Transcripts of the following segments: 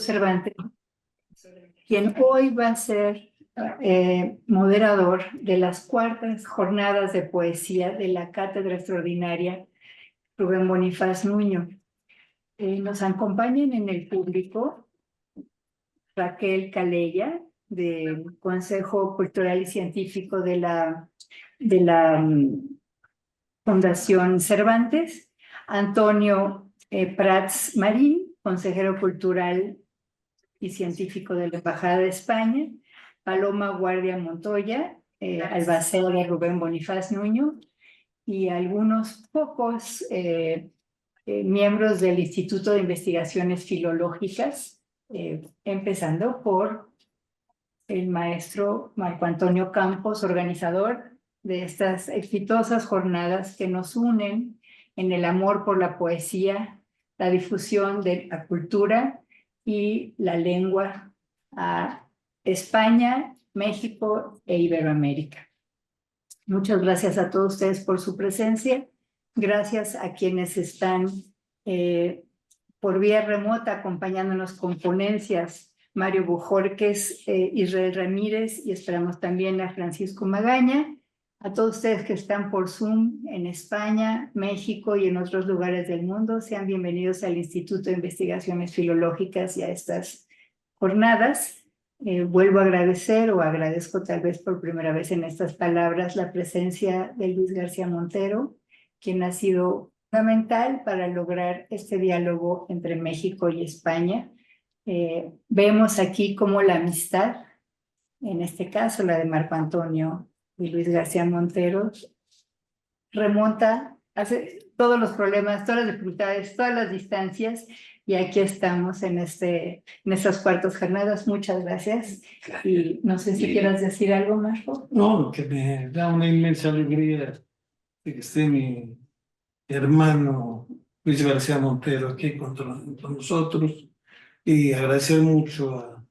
Cervantes, quien hoy va a ser moderador de las cuartas jornadas de poesía de la Cátedra Extraordinaria Rubén Bonifaz Nuño. Nos acompañan en el público Raquel Calella, del Consejo Cultural y Científico de la Fundación Cervantes, Antonio Prats Marín, consejero cultural y científico de la Embajada de España, Paloma Guardia Montoya, albacea de Rubén Bonifaz Nuño, y algunos pocos miembros del Instituto de Investigaciones Filológicas, empezando por el maestro Marco Antonio Campos, organizador de estas exitosas jornadas que nos unen en el amor por la poesía, la difusión de la cultura y la lengua a España, México e Iberoamérica. Muchas gracias a todos ustedes por su presencia. Gracias a quienes están por vía remota acompañándonos con ponencias, Mario Bujorques, Israel Ramírez, y esperamos también a Francisco Magaña. A todos ustedes que están por Zoom en España, México y en otros lugares del mundo, sean bienvenidos al Instituto de Investigaciones Filológicas y a estas jornadas. Vuelvo a agradecer, o agradezco tal vez por primera vez en estas palabras, la presencia de Luis García Montero, quien ha sido fundamental para lograr este diálogo entre México y España. Vemos aquí cómo la amistad, en este caso la de Marco Antonio y Luis García Montero, remonta hace todos los problemas, todas las dificultades, todas las distancias, y aquí estamos en estas cuartas jornadas. Muchas gracias. Y no sé si quieras decir algo, Marco. No, que me da una inmensa alegría de que esté mi hermano Luis García Montero aquí con nosotros, y agradecer mucho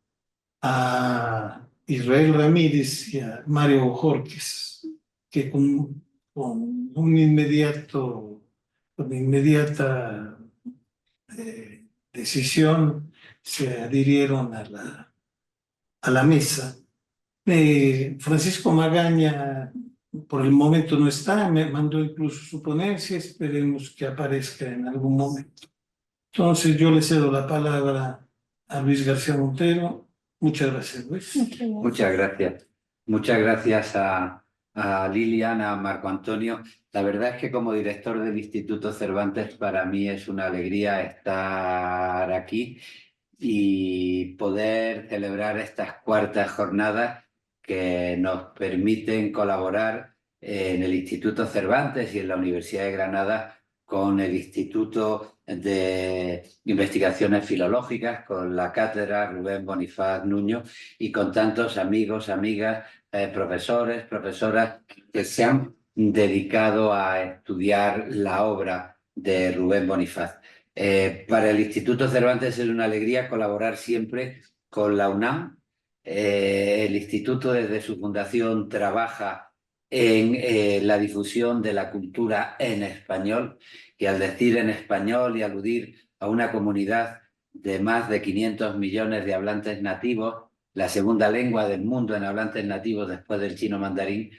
a Israel Ramírez y a Mario Bojorques, que con inmediata decisión se adhirieron a la mesa. Francisco Magaña por el momento no está, me mandó incluso su ponencia, esperemos que aparezca en algún momento. Entonces yo le cedo la palabra a Luis García Montero. Muchas gracias, Luis. Muchas gracias. Muchas gracias a Lilian, a Marco Antonio. La verdad es que como director del Instituto Cervantes, para mí es una alegría estar aquí y poder celebrar estas cuartas jornadas que nos permiten colaborar en el Instituto Cervantes y en la Universidad de Granada con el Instituto de Investigaciones Filológicas, con la Cátedra Rubén Bonifaz Nuño y con tantos amigos, amigas, profesores, profesoras que se han dedicado a estudiar la obra de Rubén Bonifaz. Para el Instituto Cervantes es una alegría colaborar siempre con la UNAM. El instituto desde su fundación trabaja en la difusión de la cultura en español, y al decir en español y aludir a una comunidad de más de 500 millones de hablantes nativos, la segunda lengua del mundo en hablantes nativos después del chino mandarín,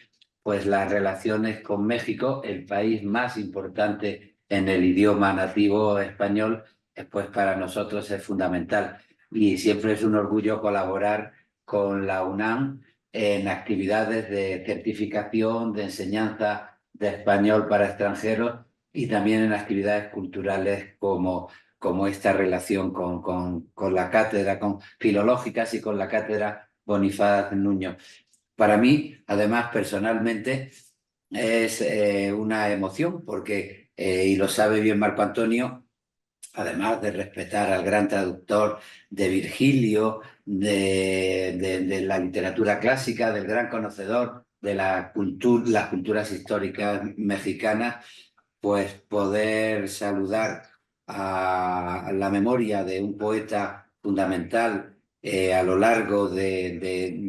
pues las relaciones con México, el país más importante en el idioma nativo español, pues para nosotros es fundamental. Y siempre es un orgullo colaborar con la UNAM en actividades de certificación, de enseñanza de español para extranjeros y también en actividades culturales como esta relación con la cátedra, con filológicas y con la cátedra Bonifaz Nuño. Para mí, además, personalmente, es una emoción porque, y lo sabe bien Marco Antonio, además de respetar al gran traductor de Virgilio, de la literatura clásica, del gran conocedor de las culturas históricas mexicanas, pues poder saludar a la memoria de un poeta fundamental a lo largo de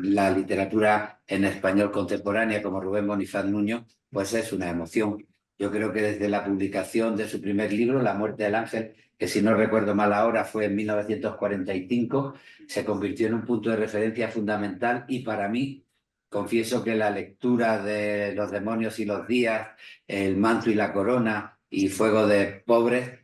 la literatura en español contemporánea como Rubén Bonifaz Nuño, pues es una emoción. Yo creo que desde la publicación de su primer libro, La muerte del ángel, que si no recuerdo mal ahora fue en 1945, se convirtió en un punto de referencia fundamental y para mí, confieso que la lectura de Los demonios y los días, El manto y la corona y Fuego de pobres,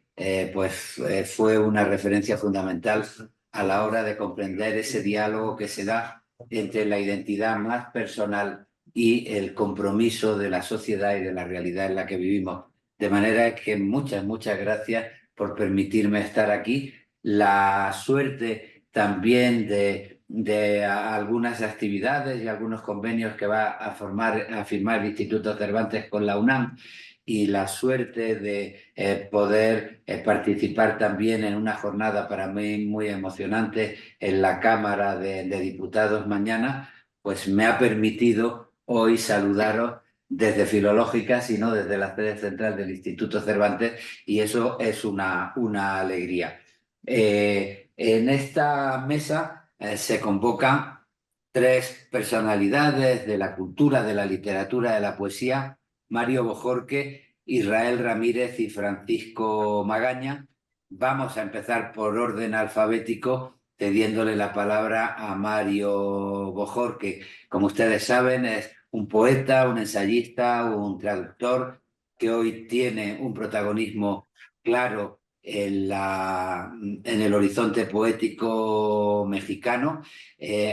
fue una referencia fundamental a la hora de comprender ese diálogo que se da entre la identidad más personal y el compromiso de la sociedad y de la realidad en la que vivimos. De manera que muchas gracias por permitirme estar aquí. La suerte también de algunas actividades y algunos convenios que va a firmar el Instituto Cervantes con la UNAM y la suerte de poder participar también en una jornada para mí muy emocionante en la Cámara de Diputados mañana, pues me ha permitido hoy saludaros desde Filológica, sino desde la sede central del Instituto Cervantes, y eso es una alegría. En esta mesa se convocan tres personalidades de la cultura, de la literatura, de la poesía: Mario Bojorque, Israel Ramírez y Francisco Magaña. Vamos a empezar por orden alfabético, cediéndole la palabra a Mario Bojorque. Como ustedes saben, es un poeta, un ensayista, un traductor que hoy tiene un protagonismo claro en el horizonte poético mexicano.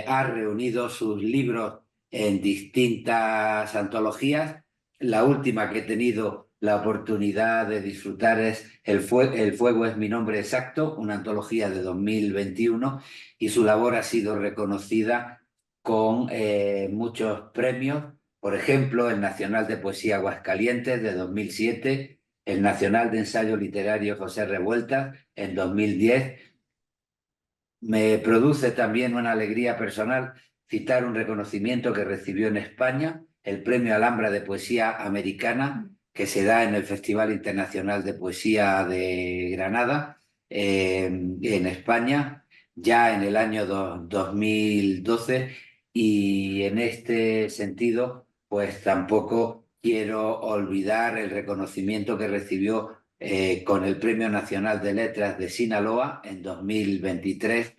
Ha reunido sus libros en distintas antologías. La última que he tenido la oportunidad de disfrutar es El fuego es mi nombre exacto, una antología de 2021, y su labor ha sido reconocida con muchos premios, por ejemplo, el Nacional de Poesía Aguascalientes de 2007, el Nacional de Ensayo Literario José Revueltas en 2010. Me produce también una alegría personal citar un reconocimiento que recibió en España, el Premio Alhambra de Poesía Americana, que se da en el Festival Internacional de Poesía de Granada, en España, ya en el año 2012, y en este sentido, pues tampoco quiero olvidar el reconocimiento que recibió con el Premio Nacional de Letras de Sinaloa en 2023,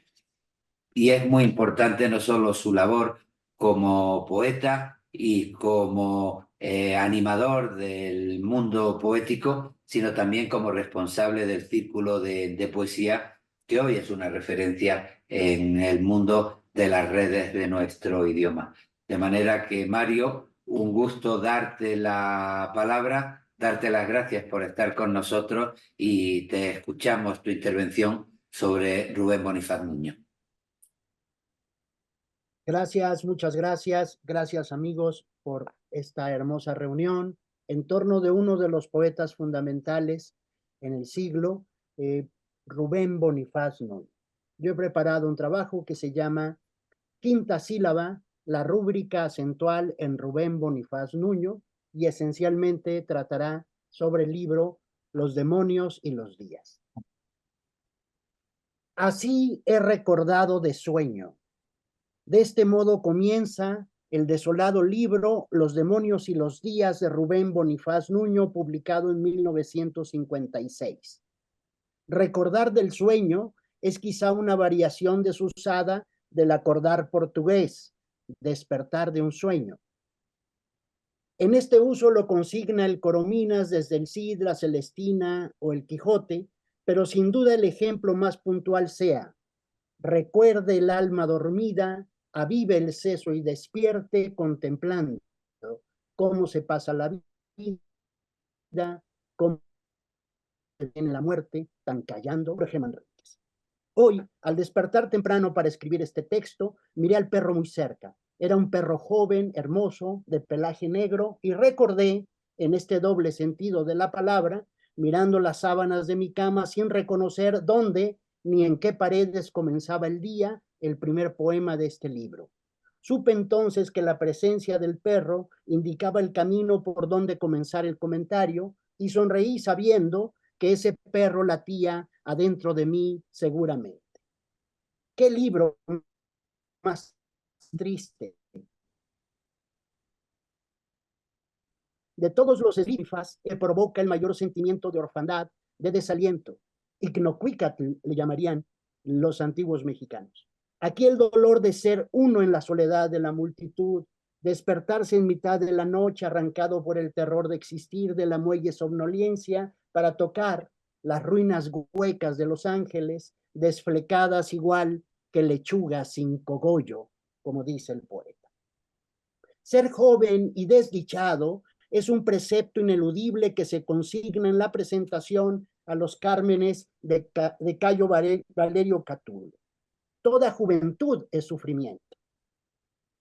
y es muy importante no solo su labor como poeta y como animador del mundo poético, sino también como responsable del Círculo de Poesía, que hoy es una referencia en el mundo de las redes de nuestro idioma. De manera que, Mario, un gusto darte la palabra, darte las gracias por estar con nosotros, y te escuchamos tu intervención sobre Rubén Bonifaz Nuño. Gracias, muchas gracias. Gracias, amigos, por esta hermosa reunión en torno de uno de los poetas fundamentales en el siglo, Rubén Bonifaz Nuño. Yo he preparado un trabajo que se llama Quinta sílaba, la rúbrica acentual en Rubén Bonifaz Nuño, y esencialmente tratará sobre el libro Los demonios y los días. Así he recordado de sueño. De este modo comienza el desolado libro Los demonios y los días de Rubén Bonifaz Nuño, publicado en 1956. Recordar del sueño es quizá una variación desusada del acordar portugués, despertar de un sueño. En este uso lo consigna el Corominas desde el Cid, la Celestina o el Quijote, pero sin duda el ejemplo más puntual sea: recuerde el alma dormida, avive el seso y despierte contemplando cómo se pasa la vida, cómo viene la muerte, tan callando. Jorge Manríquez. Hoy, al despertar temprano para escribir este texto, miré al perro muy cerca. Era un perro joven, hermoso, de pelaje negro, y recordé, en este doble sentido de la palabra, mirando las sábanas de mi cama sin reconocer dónde ni en qué paredes comenzaba el día, el primer poema de este libro. Supe entonces que la presencia del perro indicaba el camino por donde comenzar el comentario, y sonreí sabiendo que ese perro latía adentro de mí seguramente. ¿Qué libro más triste? de todos los esgrifas que provoca el mayor sentimiento de orfandad, de desaliento. Ignocuicatl le llamarían los antiguos mexicanos. Aquí el dolor de ser uno en la soledad de la multitud, despertarse en mitad de la noche arrancado por el terror de existir, de la muelle somnolencia, para tocar las ruinas huecas de Los Ángeles, desflecadas igual que lechugas sin cogollo, como dice el poeta. Ser joven y desdichado es un precepto ineludible que se consigna en la presentación a los Cármenes de Cayo Valerio Catulo. Toda juventud es sufrimiento.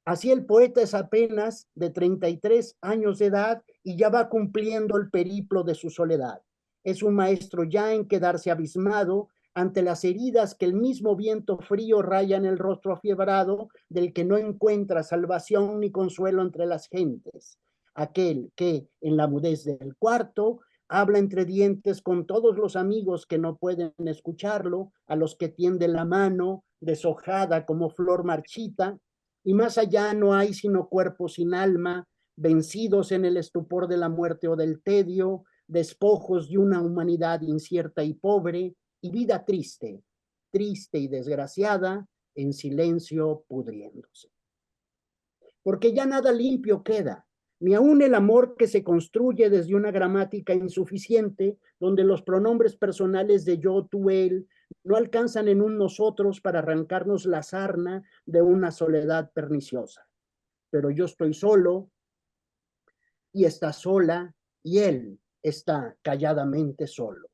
Así el poeta es apenas de 33 años de edad y ya va cumpliendo el periplo de su soledad. Es un maestro ya en quedarse abismado ante las heridas que el mismo viento frío raya en el rostro afiebrado del que no encuentra salvación ni consuelo entre las gentes. Aquel que, en la mudez del cuarto, habla entre dientes con todos los amigos que no pueden escucharlo, a los que tiende la mano, deshojada como flor marchita, y más allá no hay sino cuerpos sin alma, vencidos en el estupor de la muerte o del tedio, despojos de una humanidad incierta y pobre, y vida triste, triste y desgraciada, en silencio pudriéndose. Porque ya nada limpio queda, ni aun el amor que se construye desde una gramática insuficiente, donde los pronombres personales de yo, tú, él, no alcanzan en un nosotros para arrancarnos la sarna de una soledad perniciosa. Pero yo estoy solo, y está sola, y él está calladamente solo.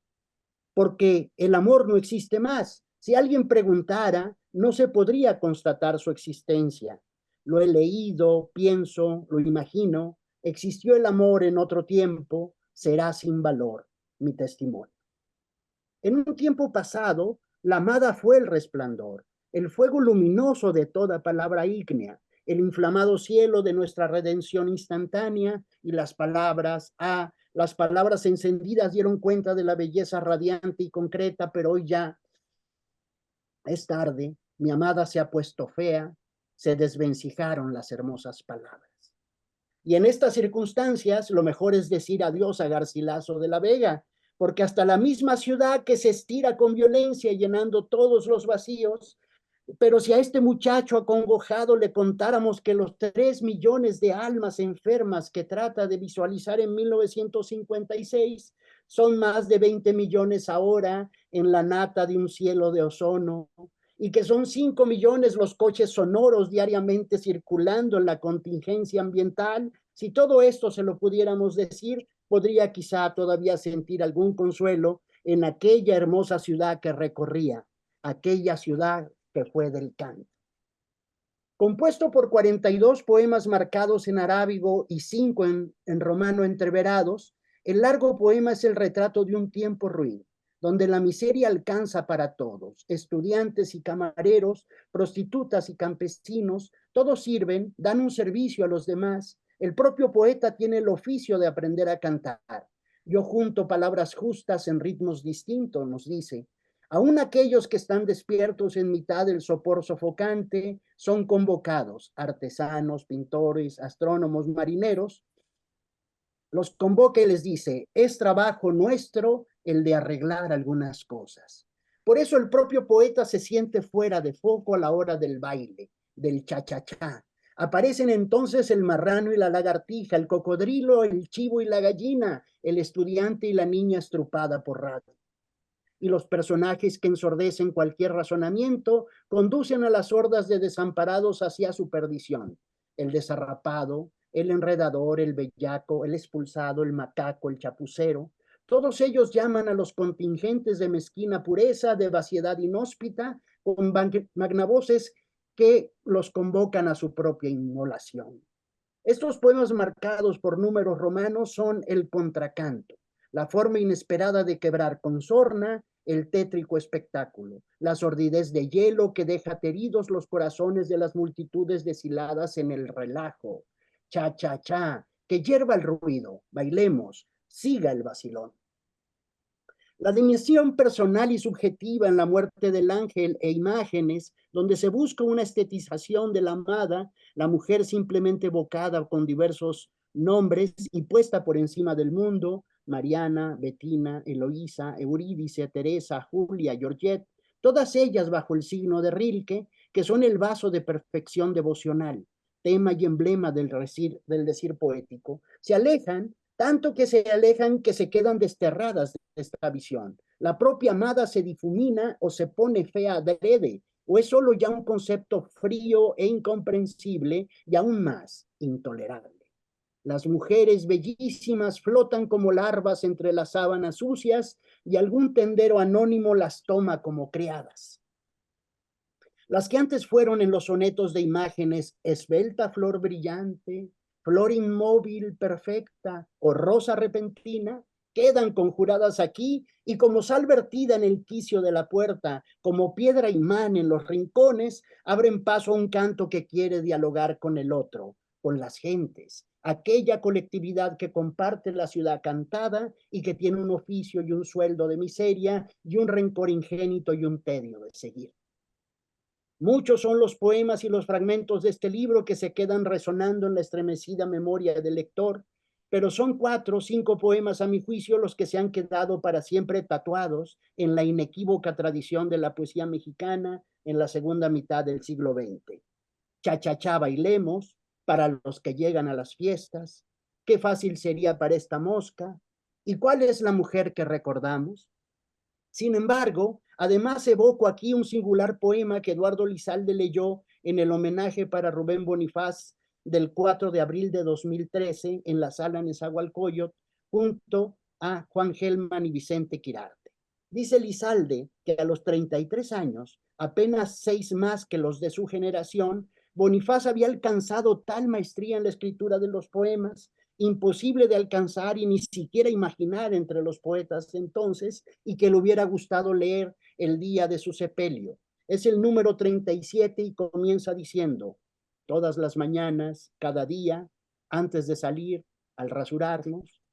Porque el amor no existe más. Si alguien preguntara, no se podría constatar su existencia. Lo he leído, pienso, lo imagino. Existió el amor en otro tiempo, será sin valor mi testimonio. En un tiempo pasado, la amada fue el resplandor, el fuego luminoso de toda palabra ígnea, el inflamado cielo de nuestra redención instantánea, y las palabras encendidas dieron cuenta de la belleza radiante y concreta, pero hoy ya es tarde, mi amada se ha puesto fea, se desvencijaron las hermosas palabras. Y en estas circunstancias, lo mejor es decir adiós a Garcilaso de la Vega, porque hasta la misma ciudad que se estira con violencia llenando todos los vacíos, pero si a este muchacho acongojado le contáramos que los 3 millones de almas enfermas que trata de visualizar en 1956 son más de 20 millones ahora en la nata de un cielo de ozono, y que son 5 millones los coches sonoros diariamente circulando en la contingencia ambiental, si todo esto se lo pudiéramos decir, podría quizá todavía sentir algún consuelo en aquella hermosa ciudad que recorría, aquella ciudad que fue del canto. Compuesto por 42 poemas marcados en arábigo y 5 en romano entreverados, el largo poema es el retrato de un tiempo ruin, donde la miseria alcanza para todos, estudiantes y camareros, prostitutas y campesinos, todos sirven, dan un servicio a los demás. El propio poeta tiene el oficio de aprender a cantar. Yo junto palabras justas en ritmos distintos, nos dice. Aún aquellos que están despiertos en mitad del sopor sofocante son convocados, artesanos, pintores, astrónomos, marineros. Los convoca y les dice, es trabajo nuestro el de arreglar algunas cosas. Por eso el propio poeta se siente fuera de foco a la hora del baile, del cha-cha-cha. Aparecen entonces el marrano y la lagartija, el cocodrilo, el chivo y la gallina, el estudiante y la niña estrupada por rato. Y los personajes que ensordecen cualquier razonamiento conducen a las hordas de desamparados hacia su perdición. El desarrapado, el enredador, el bellaco, el expulsado, el macaco, el chapucero, todos ellos llaman a los contingentes de mezquina pureza, de vaciedad inhóspita, con magnavoces que los convocan a su propia inmolación. Estos poemas marcados por números romanos son el contracanto, la forma inesperada de quebrar con sorna el tétrico espectáculo, la sordidez de hielo que deja ateridos los corazones de las multitudes deshiladas en el relajo. Cha, cha, cha, que hierva el ruido, bailemos, siga el vacilón. La dimensión personal y subjetiva en La muerte del ángel e Imágenes, donde se busca una estetización de la amada, la mujer simplemente evocada con diversos nombres y puesta por encima del mundo, Mariana, Bettina, Eloísa, Eurídice, Teresa, Julia, Georgette, todas ellas bajo el signo de Rilke, que son el vaso de perfección devocional, tema y emblema del decir poético, se alejan, tanto que se alejan que se quedan desterradas de esta visión. La propia amada se difumina o se pone fea adrede, o es solo ya un concepto frío e incomprensible y aún más intolerable. Las mujeres bellísimas flotan como larvas entre las sábanas sucias y algún tendero anónimo las toma como criadas. Las que antes fueron en los sonetos de Imágenes, esbelta flor brillante, flor inmóvil perfecta o rosa repentina, quedan conjuradas aquí y como sal vertida en el quicio de la puerta, como piedra imán en los rincones, abren paso a un canto que quiere dialogar con el otro, con las gentes, aquella colectividad que comparte la ciudad cantada y que tiene un oficio y un sueldo de miseria y un rencor ingénito y un tedio de seguir. Muchos son los poemas y los fragmentos de este libro que se quedan resonando en la estremecida memoria del lector, pero son 4 o 5 poemas a mi juicio los que se han quedado para siempre tatuados en la inequívoca tradición de la poesía mexicana en la segunda mitad del siglo XX. Cha-cha-cha bailemos, para los que llegan a las fiestas, qué fácil sería para esta mosca, ¿y cuál es la mujer que recordamos? Sin embargo, además evoco aquí un singular poema que Eduardo Lizalde leyó en el homenaje para Rubén Bonifaz del 4 de abril de 2013 en la sala Nezahualcóyotl junto a Juan Gelman y Vicente Quirarte. Dice Lizalde que a los 33 años, apenas 6 más que los de su generación, Bonifaz había alcanzado tal maestría en la escritura de los poemas, imposible de alcanzar y ni siquiera imaginar entre los poetas entonces, y que le hubiera gustado leer el día de su sepelio. Es el número 37 y comienza diciendo: todas las mañanas, cada día, antes de salir, al rasurarnos,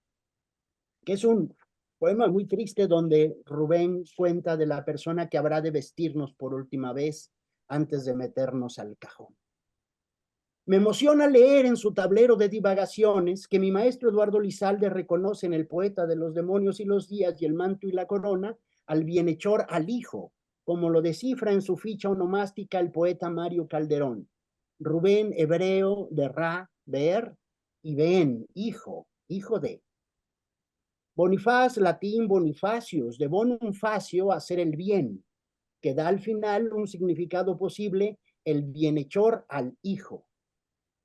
que es un poema muy triste donde Rubén cuenta de la persona que habrá de vestirnos por última vez antes de meternos al cajón. Me emociona leer en su tablero de divagaciones que mi maestro Eduardo Lizalde reconoce en el poeta de los demonios y los días y el manto y la corona al bienhechor, al hijo, como lo descifra en su ficha onomástica el poeta Mario Calderón. Rubén, hebreo, de Ra, ver, y Ben, hijo, hijo de. Bonifaz, latín Bonifacius, de bonum facio, hacer el bien, que da al final un significado posible, el bienhechor al hijo.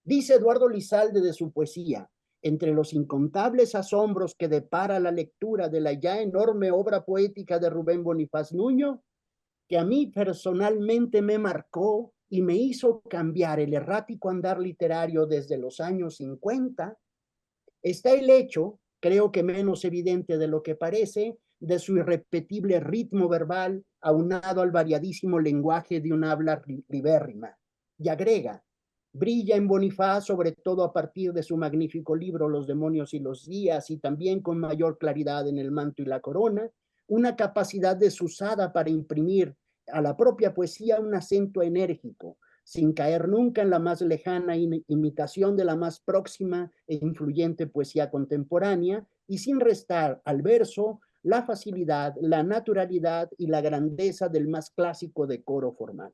Dice Eduardo Lizalde de su poesía: entre los incontables asombros que depara la lectura de la ya enorme obra poética de Rubén Bonifaz Nuño, que a mí personalmente me marcó y me hizo cambiar el errático andar literario desde los años 50, está el hecho, creo que menos evidente de lo que parece, de su irrepetible ritmo verbal aunado al variadísimo lenguaje de un habla libérrima. Y agrega: brilla en Bonifaz, sobre todo a partir de su magnífico libro Los demonios y los días, y también con mayor claridad en El manto y la corona, una capacidad desusada para imprimir a la propia poesía un acento enérgico, sin caer nunca en la más lejana imitación de la más próxima e influyente poesía contemporánea, y sin restar al verso la facilidad, la naturalidad y la grandeza del más clásico decoro formal.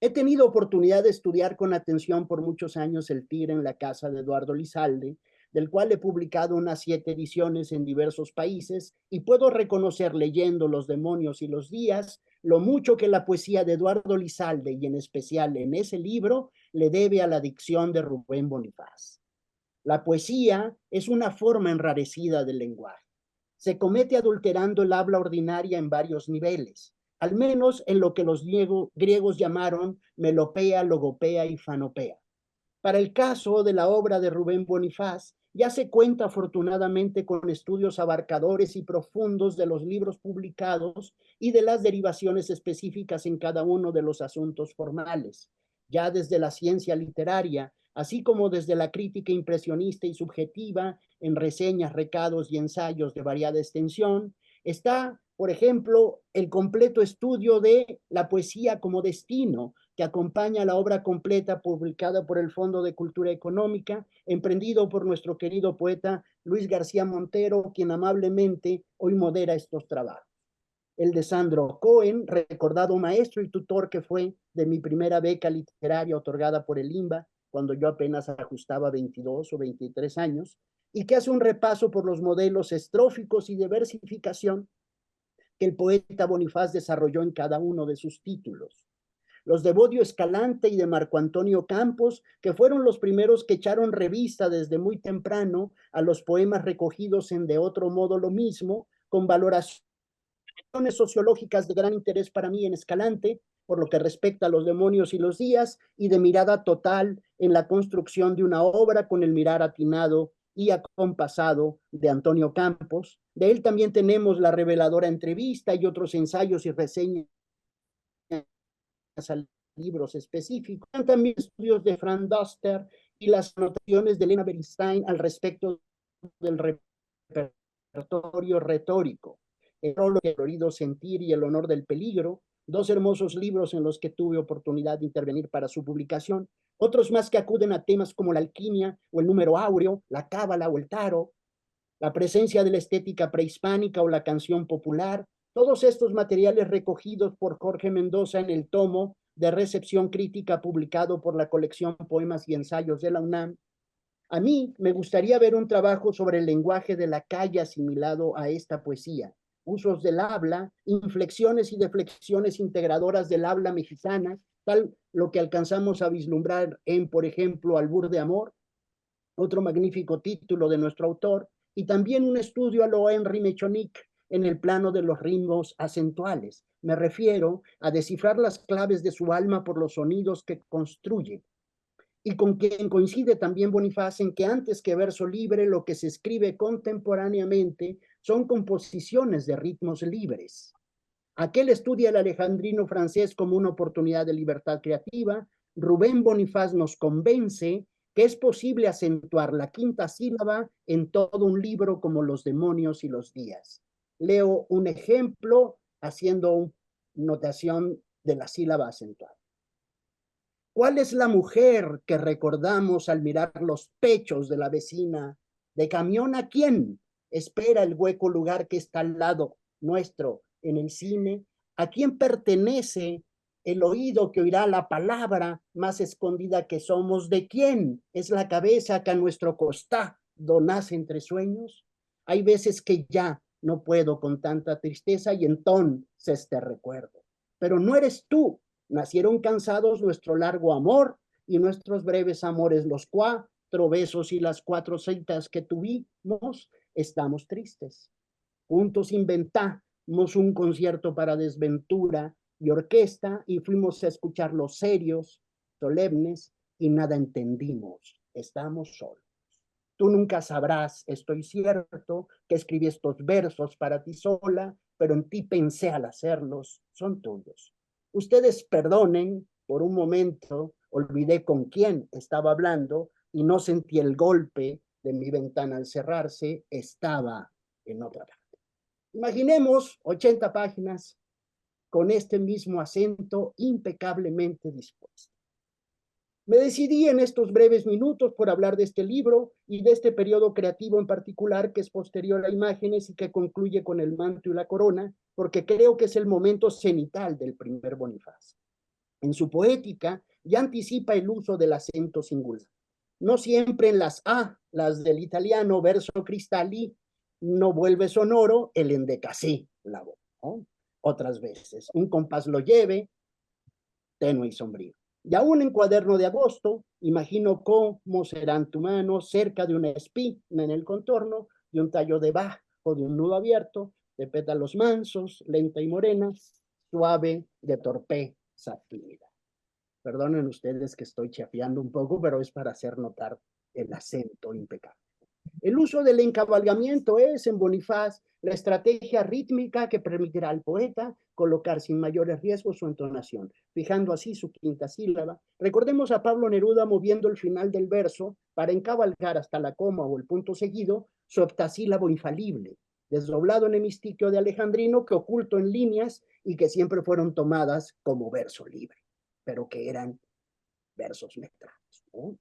He tenido oportunidad de estudiar con atención por muchos años El Tigre en la casa de Eduardo Lizalde, del cual he publicado unas 7 ediciones en diversos países, y puedo reconocer leyendo Los demonios y los días lo mucho que la poesía de Eduardo Lizalde, y en especial en ese libro, le debe a la dicción de Rubén Bonifaz. La poesía es una forma enrarecida del lenguaje. Se comete adulterando el habla ordinaria en varios niveles, al menos en lo que los griegos llamaron melopea, logopea y fanopea. Para el caso de la obra de Rubén Bonifaz, ya se cuenta afortunadamente con estudios abarcadores y profundos de los libros publicados y de las derivaciones específicas en cada uno de los asuntos formales, ya desde la ciencia literaria, así como desde la crítica impresionista y subjetiva en reseñas, recados y ensayos de variada extensión, Está, por ejemplo, el completo estudio de la poesía como destino, que acompaña la obra completa publicada por el Fondo de Cultura Económica, emprendido por nuestro querido poeta Luis García Montero, quien amablemente hoy modera estos trabajos. El de Sandro Cohen, recordado maestro y tutor que fue de mi primera beca literaria otorgada por el INBA, cuando yo apenas ajustaba 22 o 23 años, y que hace un repaso por los modelos estróficos y de versificación que el poeta Bonifaz desarrolló en cada uno de sus títulos. Los de Bodio Escalante y de Marco Antonio Campos, que fueron los primeros que echaron revista desde muy temprano a los poemas recogidos en De otro modo lo mismo, con valoraciones sociológicas de gran interés para mí en Escalante, por lo que respecta a los demonios y los días, y de mirada total en la construcción de una obra con el mirar atinado y acompasado de Antonio Campos. De él también tenemos la reveladora entrevista y otros ensayos y reseñas a libros específicos. También estudios de Fran Duster y las anotaciones de Elena Bernstein al respecto del repertorio retórico. El prólogo, El florido sentir y El honor del peligro, dos hermosos libros en los que tuve oportunidad de intervenir para su publicación. Otros más que acuden a temas como la alquimia o el número áureo, la cábala o el tarot, la presencia de la estética prehispánica o la canción popular. Todos estos materiales recogidos por Jorge Mendoza en el tomo de recepción crítica publicado por la colección Poemas y Ensayos de la UNAM. A mí me gustaría ver un trabajo sobre el lenguaje de la calle asimilado a esta poesía, usos del habla, inflexiones y deflexiones integradoras del habla mexicana, tal lo que alcanzamos a vislumbrar en, por ejemplo, Albur de Amor, otro magnífico título de nuestro autor, y también un estudio a lo Henri Mechonik en el plano de los ritmos acentuales. Me refiero a descifrar las claves de su alma por los sonidos que construye, y con quien coincide también Bonifaz en que antes que verso libre, lo que se escribe contemporáneamente son composiciones de ritmos libres. Aquel estudia el alejandrino francés como una oportunidad de libertad creativa. Rubén Bonifaz nos convence que es posible acentuar la quinta sílaba en todo un libro como Los demonios y los días. Leo un ejemplo haciendo una notación de la sílaba acentuada. ¿Cuál es la mujer que recordamos al mirar los pechos de la vecina? ¿De camión a quién? Espera el hueco lugar que está al lado nuestro en el cine. ¿A quién pertenece el oído que oirá la palabra más escondida que somos? ¿De quién es la cabeza que a nuestro costado nace entre sueños? Hay veces que ya no puedo con tanta tristeza y entonces te recuerdo. Pero no eres tú. Nacieron cansados nuestro largo amor y nuestros breves amores, los 4 besos y las 4 citas que tuvimos, estamos tristes. Juntos inventamos un concierto para desventura y orquesta y fuimos a escuchar los serios, solemnes y nada entendimos. Estamos solos. Tú nunca sabrás, estoy cierto, que escribí estos versos para ti sola, pero en ti pensé al hacerlos, son tuyos. Ustedes perdonen, por un momento olvidé con quién estaba hablando y no sentí el golpe de mi ventana al cerrarse, estaba en otra parte. Imaginemos 80 páginas con este mismo acento impecablemente dispuesto. Me decidí en estos breves minutos por hablar de este libro y de este periodo creativo en particular que es posterior a Imágenes y que concluye con El manto y la corona, porque creo que es el momento cenital del primer Bonifaz. En su poética ya anticipa el uso del acento singular. No siempre en las A, las del italiano verso cristalli, no vuelve sonoro el endecasí, la voz, ¿no? Otras veces, un compás lo lleve, tenue y sombrío. Y aún en Cuaderno de Agosto, imagino cómo serán tu mano cerca de una espina en el contorno, de un tallo de Bach o de un nudo abierto, de pétalos mansos, lenta y morena, suave, de torpeza tímida. Perdonen ustedes que estoy chapeando un poco, pero es para hacer notar el acento impecable. El uso del encabalgamiento es, en Bonifaz, la estrategia rítmica que permitirá al poeta colocar sin mayores riesgos su entonación, fijando así su quinta sílaba. Recordemos a Pablo Neruda moviendo el final del verso para encabalgar hasta la coma o el punto seguido su octasílabo infalible. desdoblado en hemistiquio de alejandrino que oculto en líneas y que siempre fueron tomadas como verso libre, pero que eran versos metrados, ¿no?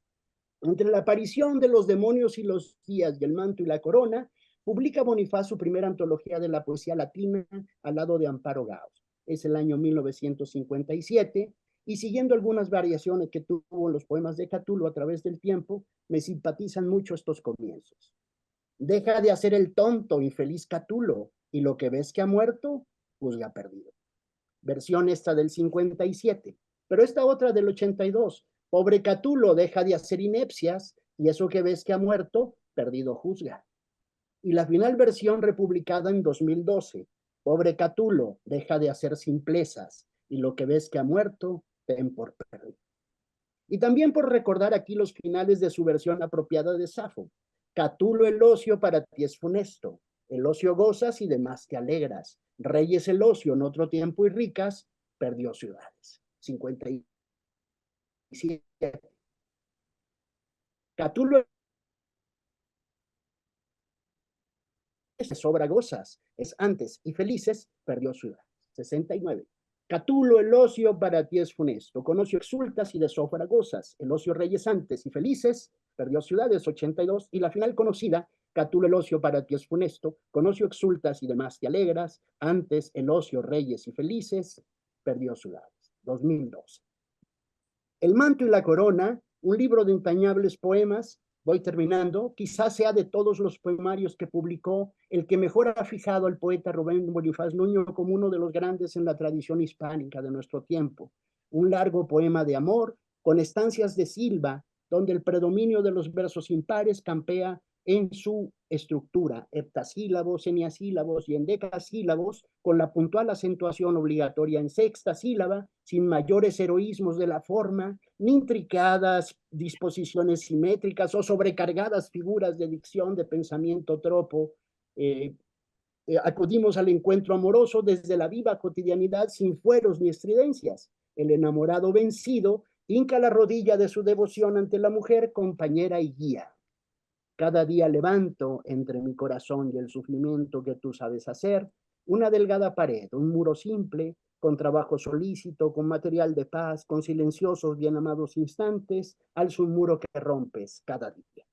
Entre la aparición de los demonios y los días y el manto y la corona, publica Bonifaz su primera antología de la poesía latina al lado de Amparo Gauss. Es el año 1957, y siguiendo algunas variaciones que tuvo en los poemas de Catulo a través del tiempo, me simpatizan mucho estos comienzos. Deja de hacer el tonto, infeliz Catulo, y lo que ves que ha muerto, juzga perdido. Versión esta del 57, pero esta otra del 82. Pobre Catulo, deja de hacer inepcias, y eso que ves que ha muerto, perdido juzga. Y la final versión republicada en 2012. Pobre Catulo, deja de hacer simplezas, y lo que ves que ha muerto, ten por perdido. Y también por recordar aquí los finales de su versión apropiada de Safo. Catulo, el ocio para ti es funesto, el ocio gozas y demás te alegras. Reyes el ocio en otro tiempo y ricas, perdió ciudades. 57. Catulo de sobra gozas, es antes y felices, perdió ciudades. 69. Catulo, el ocio para ti es funesto, con ocio exultas y de sobra gozas, el ocio reyes antes y felices, perdió ciudades. 82. Y la final conocida, Catulo, el ocio para ti es funesto, con ocio exultas y demás te alegras, antes el ocio reyes y felices, perdió ciudades. 2012. El manto y la corona, un libro de entrañables poemas. Voy terminando. Quizás sea de todos los poemarios que publicó el que mejor ha fijado al poeta Rubén Bonifaz Nuño como uno de los grandes en la tradición hispánica de nuestro tiempo. Un largo poema de amor con estancias de silva, donde el predominio de los versos impares campea en su estructura, heptasílabos, semiasílabos y endecasílabos, con la puntual acentuación obligatoria en sexta sílaba, sin mayores heroísmos de la forma, ni intricadas disposiciones simétricas o sobrecargadas figuras de dicción, de pensamiento tropo. Acudimos al encuentro amoroso desde la viva cotidianidad, sin fueros ni estridencias. El enamorado vencido hinca la rodilla de su devoción ante la mujer, compañera y guía. Cada día levanto entre mi corazón y el sufrimiento que tú sabes hacer una delgada pared, un muro simple, con trabajo solícito, con material de paz, con silenciosos bien amados instantes, alzo un muro que rompes cada día.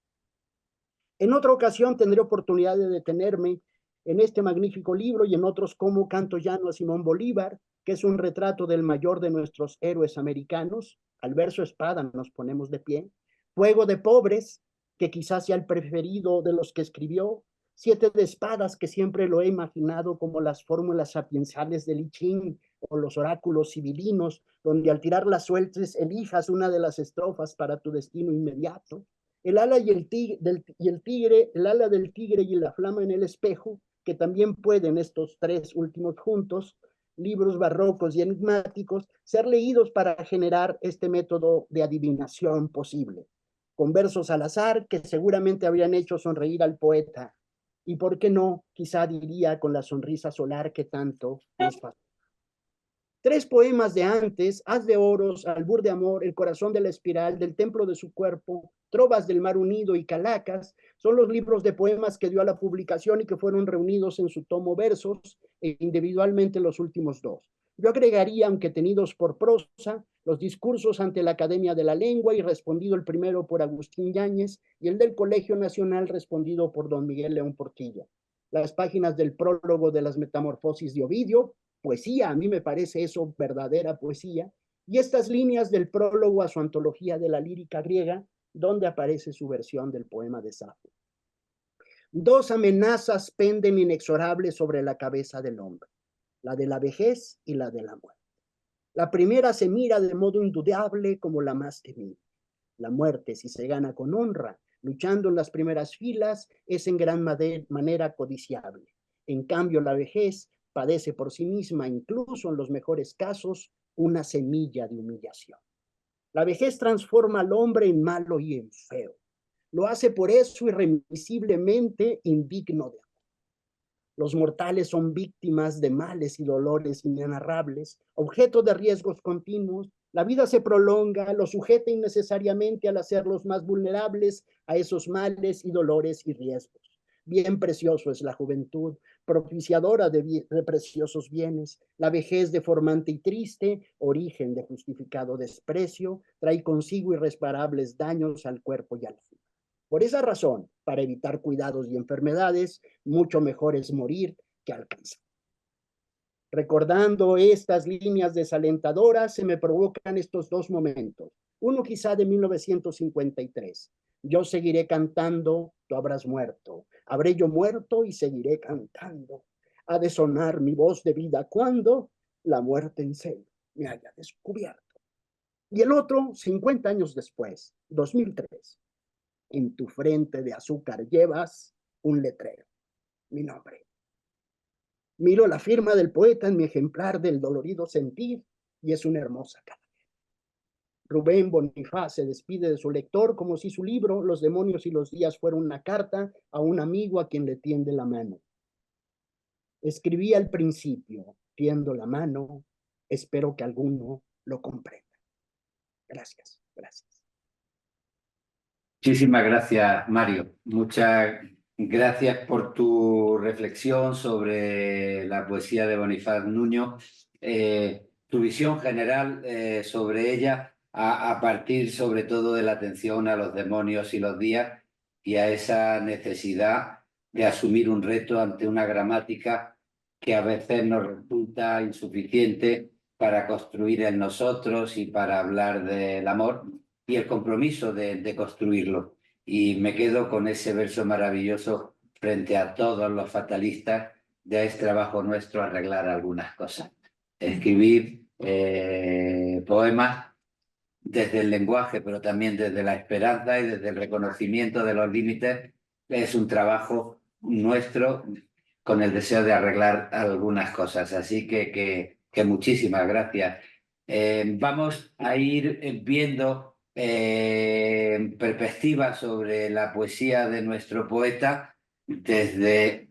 En otra ocasión tendré oportunidad de detenerme en este magnífico libro y en otros como Canto Llano a Simón Bolívar, que es un retrato del mayor de nuestros héroes americanos. Al verso espada nos ponemos de pie. Fuego de pobres, que quizás sea el preferido de los que escribió. Siete de espadas, que siempre lo he imaginado como las fórmulas sapiensales de Li Ching o los oráculos civilinos, donde al tirar las sueltes elijas una de las estrofas para tu destino inmediato. El ala y el tigre, el ala del tigre y la flama en el espejo, que también pueden estos tres últimos juntos, libros barrocos y enigmáticos, ser leídos para generar este método de adivinación posible, con versos al azar que seguramente habrían hecho sonreír al poeta, y por qué no, quizá diría con la sonrisa solar que tanto nos fascina. Tres poemas de antes, Haz de Oros, Albur de Amor, El Corazón de la Espiral, Del Templo de su Cuerpo, Trovas del Mar Unido y Calacas, son los libros de poemas que dio a la publicación y que fueron reunidos en su tomo Versos e individualmente los últimos dos. Yo agregaría, aunque tenidos por prosa, los discursos ante la Academia de la Lengua y respondido el primero por Agustín Yáñez y el del Colegio Nacional respondido por don Miguel León Portilla. Las páginas del prólogo de las Metamorfosis de Ovidio, poesía, a mí me parece eso verdadera poesía, y estas líneas del prólogo a su antología de la lírica griega, donde aparece su versión del poema de Safo. Dos amenazas penden inexorables sobre la cabeza del hombre, la de la vejez y la de la muerte. La primera se mira de modo indudable como la más temible. La muerte, si se gana con honra, luchando en las primeras filas, es en gran manera codiciable. En cambio, la vejez padece por sí misma, incluso en los mejores casos, una semilla de humillación. La vejez transforma al hombre en malo y en feo. Lo hace por eso irremisiblemente indigno de amor. Los mortales son víctimas de males y dolores inenarrables, objeto de riesgos continuos. La vida se prolonga, los sujeta innecesariamente al hacerlos más vulnerables a esos males y dolores y riesgos. Bien precioso es la juventud, propiciadora de preciosos bienes. La vejez deformante y triste, origen de justificado desprecio, trae consigo irreparables daños al cuerpo y al alma. Por esa razón, para evitar cuidados y enfermedades, mucho mejor es morir que alcanzar. Recordando estas líneas desalentadoras, se me provocan estos dos momentos. Uno quizá de 1953. Yo seguiré cantando, tú habrás muerto. Habré yo muerto y seguiré cantando. Ha de sonar mi voz de vida cuando la muerte en serio me haya descubierto. Y el otro, 50 años después, 2003. En tu frente de azúcar llevas un letrero, mi nombre. Miro la firma del poeta en mi ejemplar del dolorido sentir y es una hermosa calavera. Rubén Bonifaz se despide de su lector como si su libro, Los demonios y los días, fuera una carta a un amigo a quien le tiende la mano. Escribí al principio, tiendo la mano, espero que alguno lo comprenda. Gracias, gracias. Muchísimas gracias, Mario. Muchas gracias por tu reflexión sobre la poesía de Bonifaz Nuño, tu visión general sobre ella a partir sobre todo de la atención a los demonios y los días y a esa necesidad de asumir un reto ante una gramática que a veces nos resulta insuficiente para construir en nosotros y para hablar del amor y el compromiso de construirlo. Y me quedo con ese verso maravilloso frente a todos los fatalistas: ya es trabajo nuestro arreglar algunas cosas. Escribir poemas desde el lenguaje, pero también desde la esperanza y desde el reconocimiento de los límites, es un trabajo nuestro con el deseo de arreglar algunas cosas. Así que muchísimas gracias. Vamos a ir viendo perspectivas sobre la poesía de nuestro poeta desde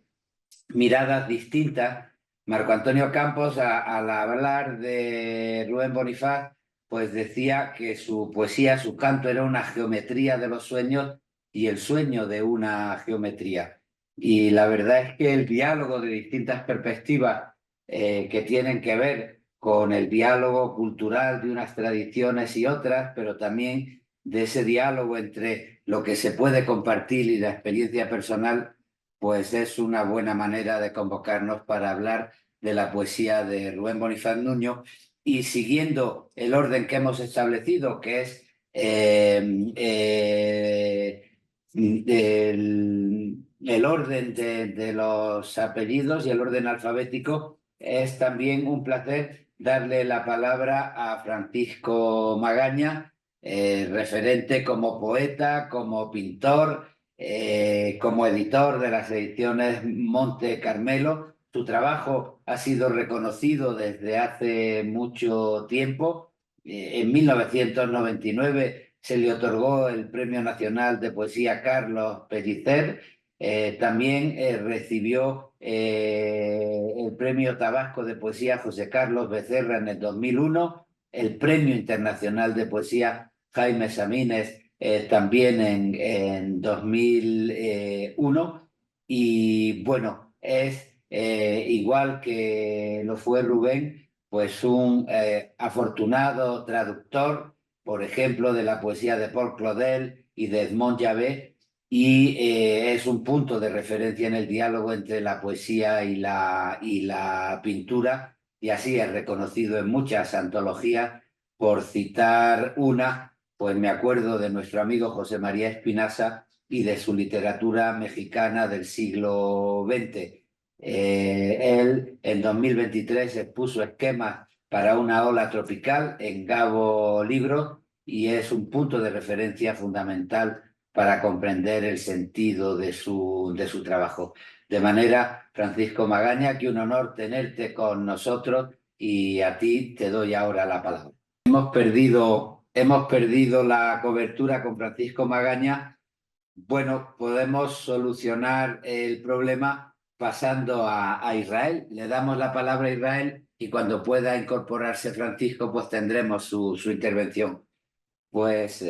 miradas distintas. Marco Antonio Campos, al hablar de Rubén Bonifaz, pues decía que su poesía, su canto, era una geometría de los sueños y el sueño de una geometría. Y la verdad es que el diálogo de distintas perspectivas que tienen que ver con el diálogo cultural de unas tradiciones y otras, pero también de ese diálogo entre lo que se puede compartir y la experiencia personal, pues es una buena manera de convocarnos para hablar de la poesía de Rubén Bonifaz Nuño y siguiendo el orden que hemos establecido, que es el orden de los apellidos y el orden alfabético, es también un placer darle la palabra a Francisco Magaña, referente como poeta, como pintor, como editor de las ediciones Monte Carmelo. Su trabajo ha sido reconocido desde hace mucho tiempo. En 1999 se le otorgó el Premio Nacional de Poesía Carlos Pellicer. También recibió el Premio Tabasco de Poesía José Carlos Becerra en el 2001, el Premio Internacional de Poesía Jaime Samínez también en 2001. Y bueno, es igual que lo fue Rubén, pues un afortunado traductor, por ejemplo, de la poesía de Paul Claudel y de Edmond Javert, y es un punto de referencia en el diálogo entre la poesía y la pintura, y así es reconocido en muchas antologías. Por citar una, pues me acuerdo de nuestro amigo José María Espinaza y de su literatura mexicana del siglo XX. Él en 2023 expuso esquemas para una ola tropical en Gabo Libro y es un punto de referencia fundamental para comprender el sentido de su trabajo. De manera, Francisco Magaña, que un honor tenerte con nosotros y a ti te doy ahora la palabra. Hemos perdido la cobertura con Francisco Magaña. Bueno, podemos solucionar el problema pasando a Israel. Le damos la palabra a Israel y cuando pueda incorporarse Francisco, pues tendremos su intervención. Pues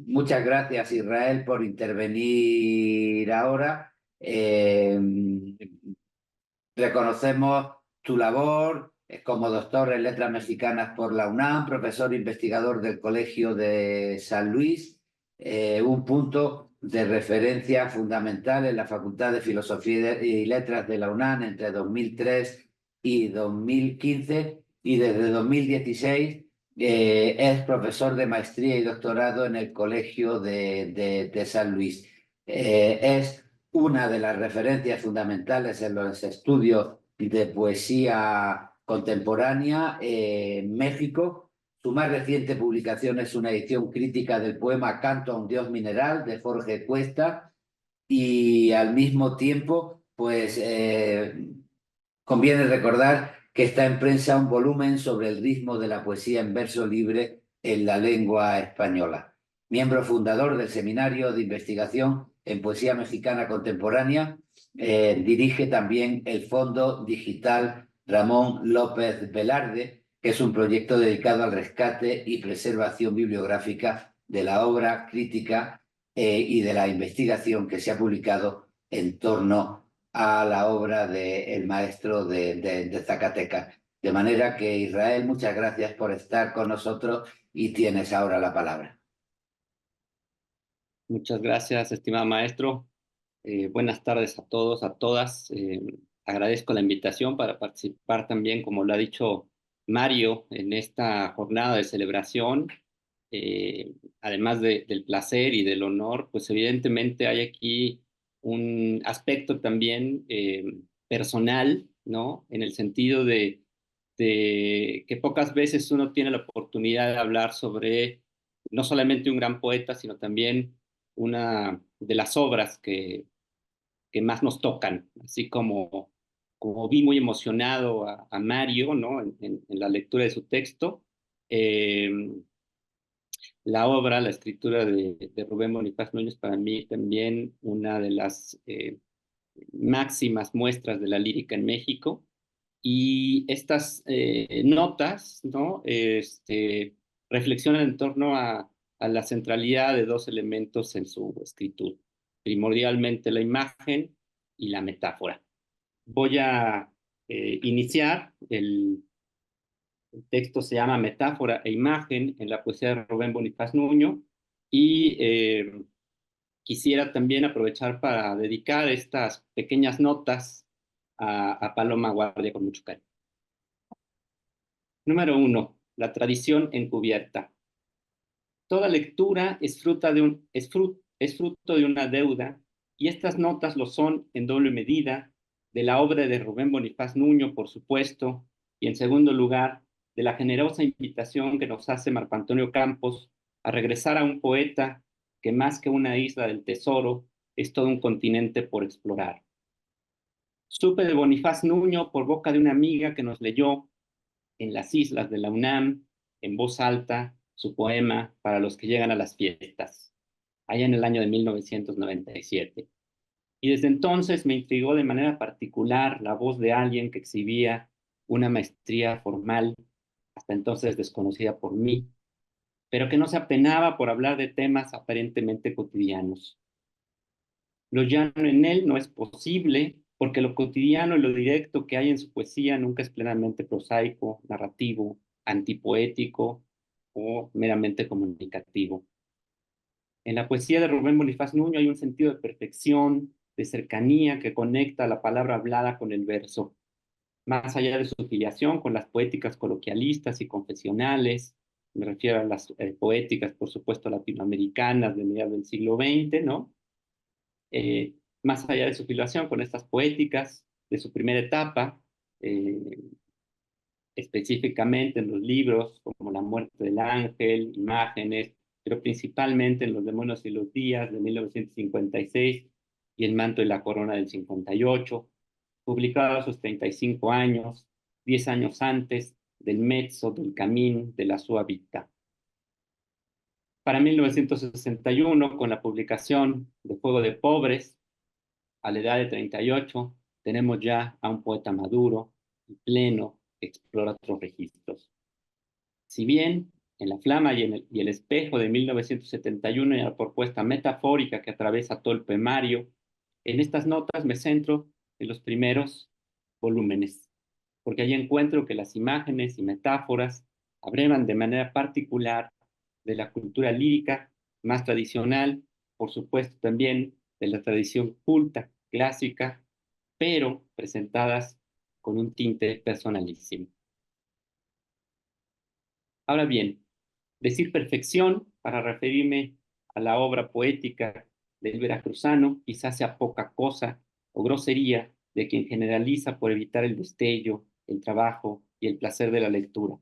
muchas gracias, Israel, por intervenir ahora Reconocemos tu labor como doctor en Letras Mexicanas por la UNAM, profesor investigador del Colegio de San Luis, un punto de referencia fundamental en la Facultad de Filosofía y Letras de la UNAM entre 2003 y 2015, y desde 2016 es profesor de maestría y doctorado en el Colegio de San Luis. Es una de las referencias fundamentales en los estudios de poesía contemporánea en México. Su más reciente publicación es una edición crítica del poema Canto a un Dios Mineral de Jorge Cuesta, y al mismo tiempo, pues conviene recordar que está en prensa un volumen sobre el ritmo de la poesía en verso libre en la lengua española. Miembro fundador del Seminario de Investigación en Poesía Mexicana Contemporánea, dirige también el Fondo Digital Ramón López Velarde, que es un proyecto dedicado al rescate y preservación bibliográfica de la obra crítica y de la investigación que se ha publicado en torno a la obra del maestro de Zacatecas. De manera que, Israel, muchas gracias por estar con nosotros y tienes ahora la palabra. Muchas gracias, estimado maestro. Buenas tardes a todos, a todas. Agradezco la invitación para participar también, como lo ha dicho Mario, en esta jornada de celebración. Además del placer y del honor, pues evidentemente hay aquí un aspecto también personal, ¿no? En el sentido de que pocas veces uno tiene la oportunidad de hablar sobre no solamente un gran poeta, sino también una de las obras que más nos tocan, así como vi muy emocionado a Mario, ¿no? En la lectura de su texto. Eh, la obra, la escritura de Rubén Bonifaz Núñez, para mí también una de las máximas muestras de la lírica en México. Y estas notas, ¿no? Reflexionan en torno a la centralidad de dos elementos en su escritura, primordialmente la imagen y la metáfora. Voy a iniciar el texto se llama Metáfora e Imagen en la poesía de Rubén Bonifaz Nuño, y quisiera también aprovechar para dedicar estas pequeñas notas a Paloma Guardia con mucho cariño. Número 1. La tradición encubierta. Toda lectura es fruto de una deuda, y estas notas lo son en doble medida de la obra de Rubén Bonifaz Nuño, por supuesto, y en segundo lugar, de la generosa invitación que nos hace Marco Antonio Campos a regresar a un poeta que, más que una isla del tesoro, es todo un continente por explorar. Supe de Bonifaz Nuño por boca de una amiga que nos leyó en las islas de la UNAM, en voz alta, su poema Para los que llegan a las fiestas, allá en el año de 1997. Y desde entonces me intrigó de manera particular la voz de alguien que exhibía una maestría formal, hasta entonces desconocida por mí, pero que no se apenaba por hablar de temas aparentemente cotidianos. Lo llano en él no es posible, porque lo cotidiano y lo directo que hay en su poesía nunca es plenamente prosaico, narrativo, antipoético o meramente comunicativo. En la poesía de Rubén Bonifaz Nuño hay un sentido de perfección, de cercanía que conecta la palabra hablada con el verso, más allá de su filiación con las poéticas coloquialistas y confesionales. Me refiero a las poéticas, por supuesto, latinoamericanas de mediados del siglo XX, ¿no? Más allá de su filiación con estas poéticas de su primera etapa, específicamente en los libros como La muerte del ángel, Imágenes, pero principalmente en Los demonios y los días de 1956 y El manto y la corona del 58, publicado a sus 35 años, 10 años antes del mezzo, del camín, de la sua vita. Para 1961, con la publicación de Fuego de Pobres, a la edad de 38, tenemos ya a un poeta maduro y pleno que explora otros registros. Si bien en La flama y el espejo de 1971 hay una propuesta metafórica que atraviesa todo el poemario, En estas notas me centro en los primeros volúmenes, porque allí encuentro que las imágenes y metáforas abrevan de manera particular de la cultura lírica más tradicional, por supuesto también de la tradición culta, clásica, pero presentadas con un tinte personalísimo. Ahora bien, decir perfección para referirme a la obra poética del veracruzano quizás sea poca cosa o grosería de quien generaliza por evitar el destello, el trabajo y el placer de la lectura.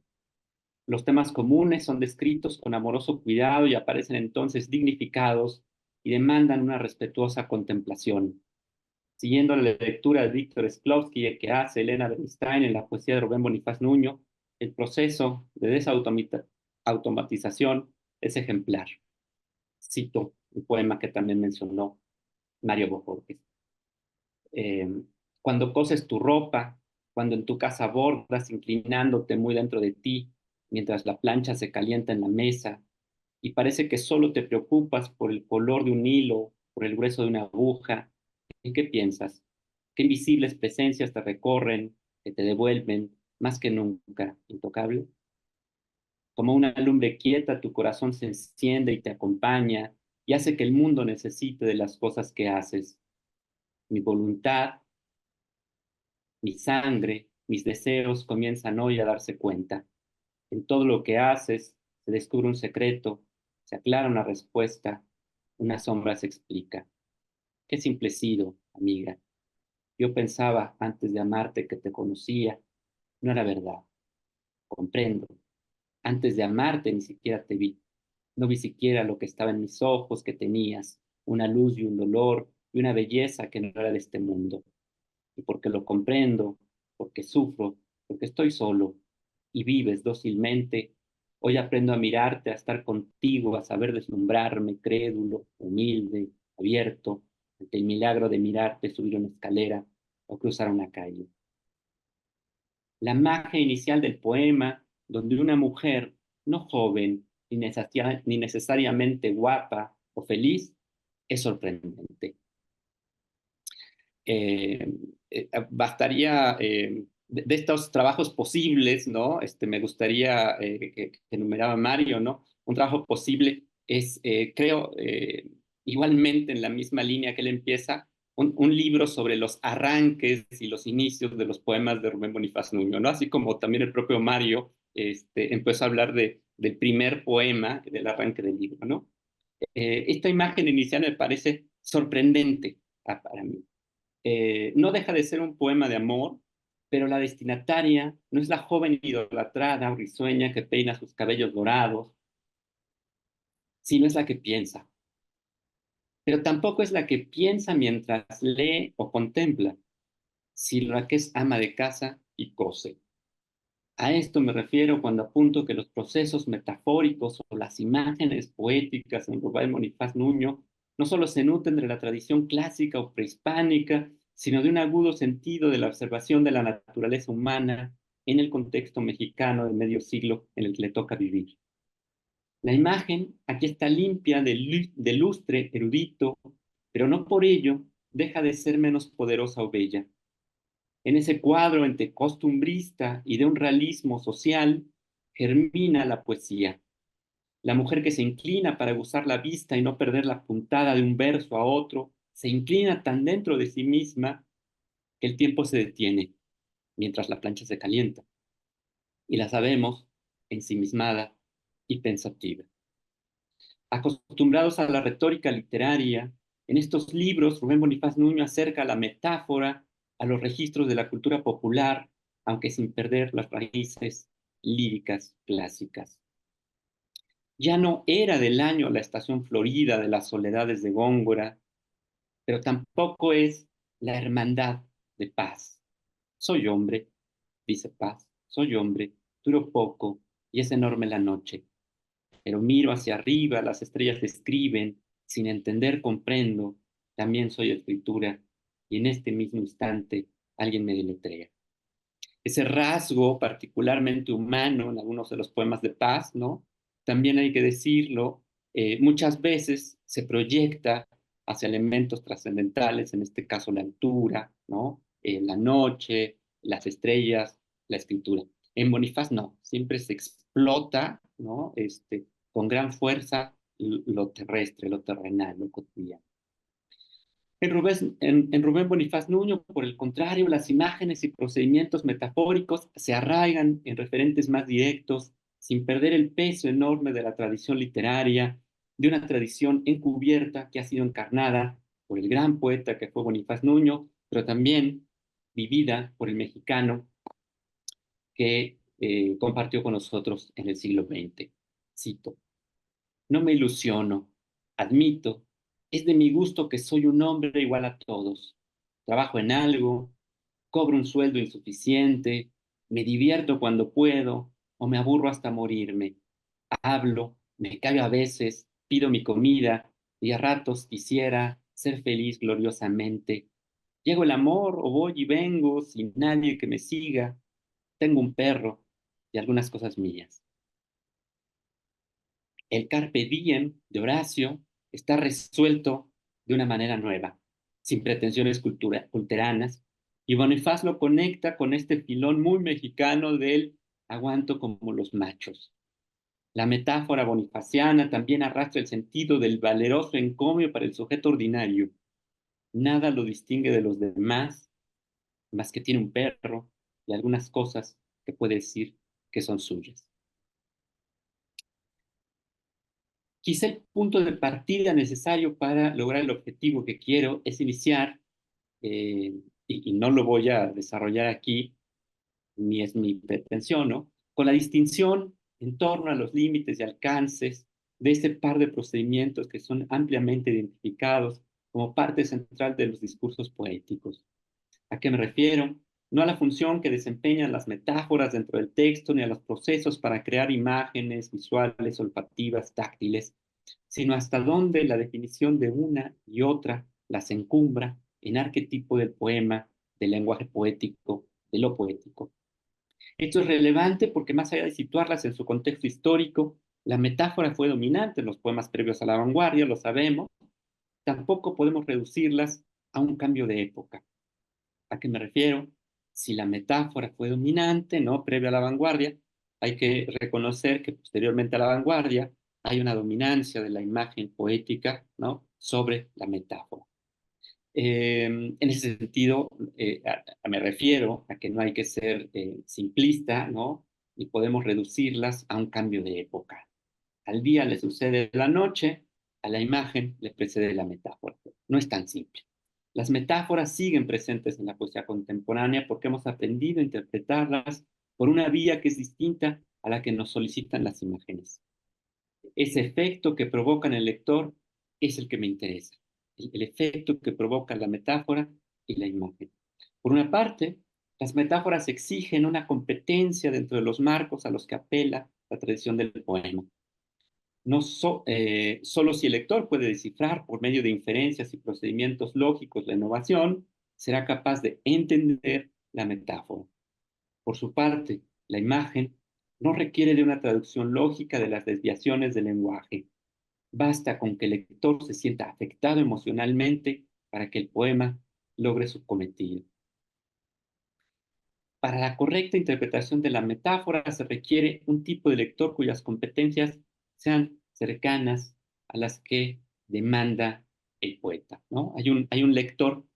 Los temas comunes son descritos con amoroso cuidado y aparecen entonces dignificados y demandan una respetuosa contemplación. Siguiendo la lectura de Víctor Shklovsky que hace Elena Bernstein en la poesía de Rubén Bonifaz Nuño, el proceso de desautomatización es ejemplar. Cito un poema que también mencionó Mario Borges. Cuando coses tu ropa, cuando en tu casa bordas inclinándote muy dentro de ti, mientras la plancha se calienta en la mesa, y parece que solo te preocupas por el color de un hilo, por el grueso de una aguja, ¿en qué piensas? ¿Qué invisibles presencias te recorren, que te devuelven, más que nunca, intocable? Como una lumbre quieta, tu corazón se enciende y te acompaña y hace que el mundo necesite de las cosas que haces. Mi voluntad, mi sangre, mis deseos comienzan hoy a darse cuenta. En todo lo que haces se descubre un secreto, se aclara una respuesta, una sombra se explica. Qué simple he sido, amiga. Yo pensaba antes de amarte que te conocía. No era verdad. Comprendo. Antes de amarte ni siquiera te vi. No vi siquiera lo que estaba en mis ojos que tenías, una luz y un dolor y una belleza que no era de este mundo. Y porque lo comprendo, porque sufro, porque estoy solo y vives dócilmente, hoy aprendo a mirarte, a estar contigo, a saber deslumbrarme, crédulo, humilde, abierto, ante el milagro de mirarte subir una escalera o cruzar una calle. La magia inicial del poema, donde una mujer, no joven, ni necesariamente guapa o feliz, es sorprendente. Bastaría de estos trabajos posibles, ¿no? Me gustaría que enumeraba Mario, ¿no? Un trabajo posible es, creo, igualmente en la misma línea que él empieza, un libro sobre los arranques y los inicios de los poemas de Rubén Bonifaz Nuño, ¿no? Así como también el propio Mario empezó a hablar del primer poema, del arranque del libro, ¿no? Esta imagen inicial me parece sorprendente para mí. No deja de ser un poema de amor, pero la destinataria no es la joven idolatrada o risueña que peina sus cabellos dorados, sino es la que piensa. Pero tampoco es la que piensa mientras lee o contempla, sino la que es ama de casa y cose. A esto me refiero cuando apunto que los procesos metafóricos o las imágenes poéticas en Rubén Bonifaz Nuño no solo se nutren de la tradición clásica o prehispánica, sino de un agudo sentido de la observación de la naturaleza humana en el contexto mexicano del medio siglo en el que le toca vivir. La imagen aquí está limpia de lustre erudito, pero no por ello deja de ser menos poderosa o bella. En ese cuadro entre costumbrista y de un realismo social, germina la poesía. La mujer que se inclina para gozar la vista y no perder la puntada de un verso a otro, se inclina tan dentro de sí misma que el tiempo se detiene mientras la plancha se calienta. Y la sabemos ensimismada y pensativa. Acostumbrados a la retórica literaria, en estos libros Rubén Bonifaz Nuño acerca la metáfora a los registros de la cultura popular, aunque sin perder las raíces líricas clásicas. Ya no era del año la estación florida de las soledades de Góngora, pero tampoco es la hermandad de Paz. Soy hombre, dice Paz, soy hombre, duro poco y es enorme la noche. Pero miro hacia arriba, las estrellas escriben, sin entender comprendo, también soy escritura, y en este mismo instante alguien me deletrea. Ese rasgo particularmente humano en algunos de los poemas de Paz, ¿no? También hay que decirlo, muchas veces se proyecta hacia elementos trascendentales, en este caso la altura, ¿no? La noche, las estrellas, la escritura. En Bonifaz no, siempre se explota, ¿no? Con gran fuerza lo terrestre, lo terrenal, lo cotidiano. En Rubén Bonifaz Nuño, por el contrario, las imágenes y procedimientos metafóricos se arraigan en referentes más directos, sin perder el peso enorme de la tradición literaria, de una tradición encubierta que ha sido encarnada por el gran poeta que fue Bonifaz Nuño, pero también vivida por el mexicano que compartió con nosotros en el siglo XX. Cito: no me ilusiono, admito, es de mi gusto que soy un hombre igual a todos. Trabajo en algo, cobro un sueldo insuficiente, me divierto cuando puedo o me aburro hasta morirme. Hablo, me callo a veces, pido mi comida y a ratos quisiera ser feliz gloriosamente. Llego el amor o voy y vengo sin nadie que me siga. Tengo un perro y algunas cosas mías. El carpe diem de Horacio está resuelto de una manera nueva, sin pretensiones culteranas, y Bonifaz lo conecta con este filón muy mexicano del aguanto como los machos. La metáfora bonifaciana también arrastra el sentido del valeroso encomio para el sujeto ordinario. Nada lo distingue de los demás, más que tiene un perro y algunas cosas que puede decir que son suyas. Quizá el punto de partida necesario para lograr el objetivo que quiero es iniciar, y no lo voy a desarrollar aquí, ni es mi pretensión, ¿no? Con la distinción en torno a los límites y alcances de este par de procedimientos que son ampliamente identificados como parte central de los discursos poéticos. ¿A qué me refiero? No a la función que desempeñan las metáforas dentro del texto, ni a los procesos para crear imágenes visuales, olfativas, táctiles, sino hasta dónde la definición de una y otra las encumbra en arquetipo del poema, del lenguaje poético, de lo poético. Esto es relevante porque más allá de situarlas en su contexto histórico, la metáfora fue dominante en los poemas previos a la vanguardia, lo sabemos. Tampoco podemos reducirlas a un cambio de época. ¿A qué me refiero? Si la metáfora fue dominante, ¿no? Previo a la vanguardia, hay que reconocer que posteriormente a la vanguardia hay una dominancia de la imagen poética, ¿no? Sobre la metáfora. En ese sentido, me refiero a que no hay que ser simplista, ¿no? Y podemos reducirlas a un cambio de época. Al día le sucede la noche, a la imagen le precede la metáfora. No es tan simple. Las metáforas siguen presentes en la poesía contemporánea porque hemos aprendido a interpretarlas por una vía que es distinta a la que nos solicitan las imágenes. Ese efecto que provoca en el lector es el que me interesa, el efecto que provoca la metáfora y la imagen. Por una parte, las metáforas exigen una competencia dentro de los marcos a los que apela la tradición del poema. No solo si el lector puede descifrar por medio de inferencias y procedimientos lógicos la innovación, será capaz de entender la metáfora. Por su parte, la imagen no requiere de una traducción lógica de las desviaciones del lenguaje. Basta con que el lector se sienta afectado emocionalmente para que el poema logre su cometido. Para la correcta interpretación de la metáfora se requiere un tipo de lector cuyas competencias sean cercanas a las que demanda el poeta, ¿no? Hay un lector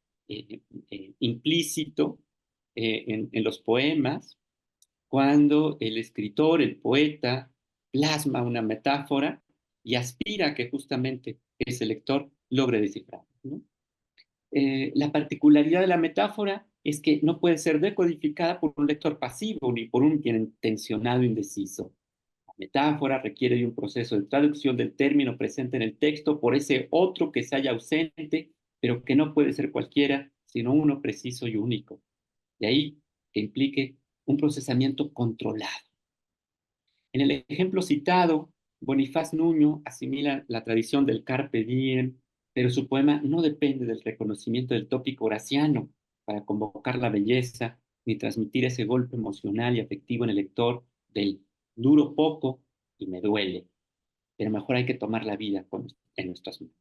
implícito en los poemas cuando el escritor, el poeta, plasma una metáfora y aspira a que justamente ese lector logre descifrarla, ¿no? La particularidad de la metáfora es que no puede ser decodificada por un lector pasivo ni por un intencionado indeciso. La metáfora requiere de un proceso de traducción del término presente en el texto por ese otro que se halla ausente, pero que no puede ser cualquiera, sino uno preciso y único. De ahí que implique un procesamiento controlado. En el ejemplo citado, Bonifaz Nuño asimila la tradición del carpe diem, pero su poema no depende del reconocimiento del tópico horaciano para convocar la belleza ni transmitir ese golpe emocional y afectivo en el lector del duro poco y me duele, pero mejor hay que tomar la vida en nuestras manos.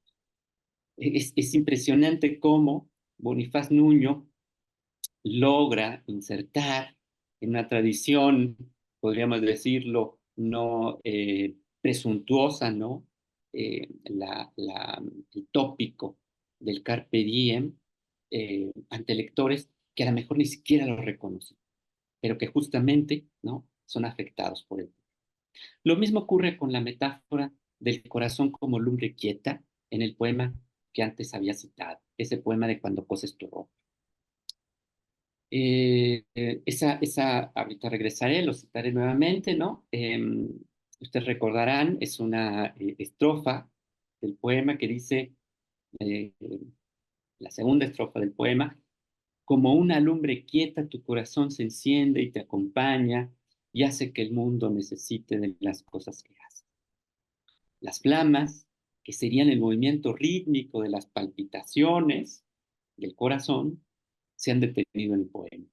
Es impresionante cómo Bonifaz Nuño logra insertar en una tradición, podríamos decirlo, no presuntuosa, ¿no? El tópico del Carpe Diem ante lectores que a lo mejor ni siquiera lo reconocen, pero que justamente, ¿no? Son afectados por él. Lo mismo ocurre con la metáfora del corazón como lumbre quieta en el poema que antes había citado, ese poema de Cuando coses tu ropa. Ahorita regresaré, lo citaré nuevamente, ¿no? Ustedes recordarán, es una estrofa del poema que dice, eh, la segunda estrofa del poema, como una lumbre quieta tu corazón se enciende y te acompaña y hace que el mundo necesite de las cosas que hace. Las flamas, que serían el movimiento rítmico de las palpitaciones del corazón, se han detenido en el poema.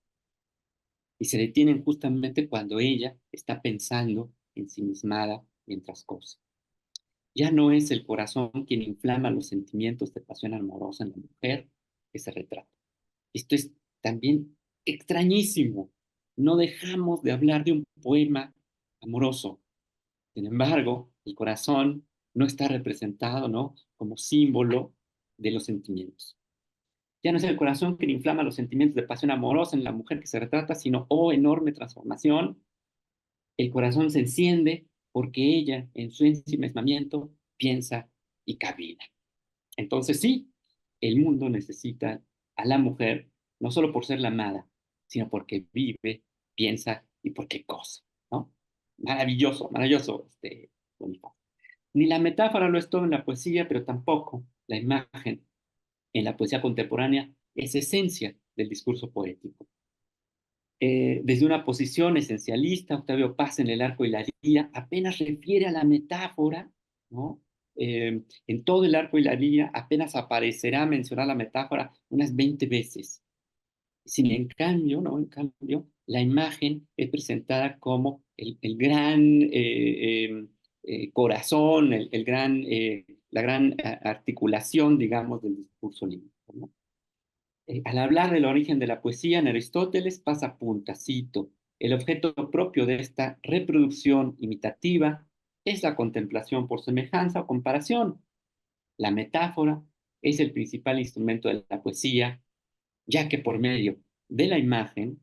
Y se detienen justamente cuando ella está pensando ensimismada mientras cose. Ya no es el corazón quien inflama los sentimientos de pasión amorosa en la mujer que se retrata. Esto es también extrañísimo. No dejamos de hablar de un poema amoroso. Sin embargo, el corazón no está representado, ¿no? Como símbolo de los sentimientos. Ya no es el corazón quien inflama los sentimientos de pasión amorosa en la mujer que se retrata, sino, oh enorme transformación, el corazón se enciende porque ella, en su ensimismamiento, piensa y camina. Entonces sí, el mundo necesita a la mujer, no solo por ser la amada, sino porque vive, piensa y porque goza, ¿no? Maravilloso, maravilloso, Bonifaz. Ni la metáfora lo es todo en la poesía, pero tampoco la imagen en la poesía contemporánea es esencia del discurso poético. Desde una posición esencialista, Octavio Paz en El arco y la lira apenas refiere a la metáfora, ¿no? En todo El arco y la lira apenas aparecerá mencionar la metáfora unas 20 veces. Sin en cambio, ¿no? En cambio, la imagen es presentada como el gran corazón, la gran articulación, digamos, del discurso lírico, ¿no? Al hablar del origen de la poesía en Aristóteles pasa punta, cito, el objeto propio de esta reproducción imitativa es la contemplación por semejanza o comparación. La metáfora es el principal instrumento de la poesía, ya que por medio de la imagen,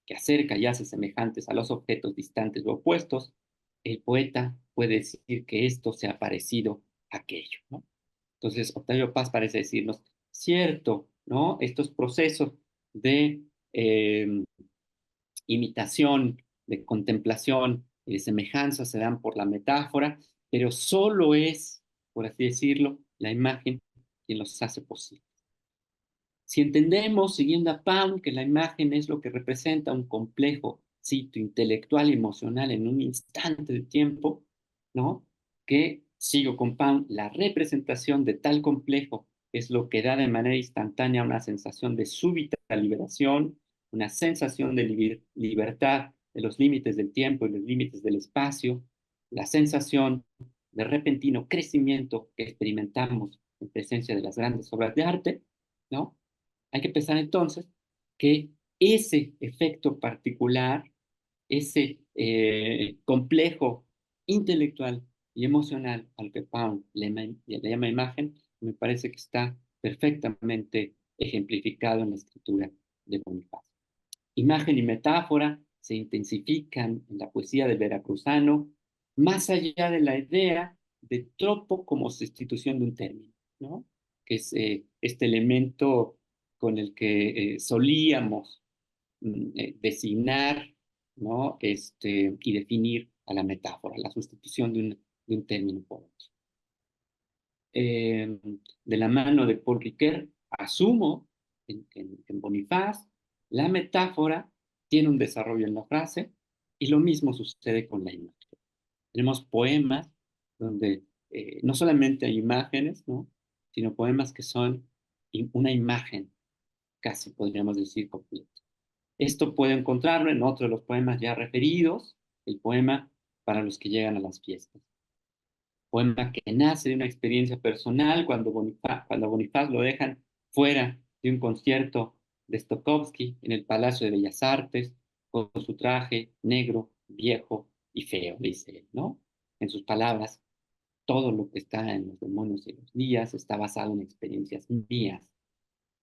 que acerca y hace semejantes a los objetos distantes o opuestos, el poeta puede decir que esto se ha parecido a aquello, ¿no? Entonces, Octavio Paz parece decirnos, cierto, ¿no? Estos procesos de imitación, de contemplación y de semejanza se dan por la metáfora, pero solo es, por así decirlo, la imagen quien los hace posibles. Si entendemos, siguiendo a Pound, que la imagen es lo que representa un complejo sitio intelectual y emocional en un instante de tiempo, ¿no? Que, sigo con Pound, la representación de tal complejo es lo que da de manera instantánea una sensación de súbita liberación, una sensación de libertad de los límites del tiempo y los límites del espacio, la sensación de repentino crecimiento que experimentamos en presencia de las grandes obras de arte, ¿no? Hay que pensar entonces que ese efecto particular, ese complejo intelectual y emocional al que Pound le llama imagen, me parece que está perfectamente ejemplificado en la escritura de Bonifaz. Imagen y metáfora se intensifican en la poesía del veracruzano, más allá de la idea de tropo como sustitución de un término, ¿no? Que es este elemento con el que solíamos designar, ¿no? Y definir a la metáfora, la sustitución de un término por otro. De la mano de Paul Ricoeur, asumo en Bonifaz, la metáfora tiene un desarrollo en la frase y lo mismo sucede con la imagen. Tenemos poemas donde no solamente hay imágenes, ¿no? Sino poemas que son una imagen, casi podríamos decir completa. Esto puede encontrarlo en otro de los poemas ya referidos, el poema para los que llegan a las fiestas. poema que nace de una experiencia personal cuando Bonifaz lo dejan fuera de un concierto de Stokowski en el Palacio de Bellas Artes, con su traje negro, viejo y feo, dice él, ¿no? En sus palabras, todo lo que está en Los demonios y los días está basado en experiencias mías,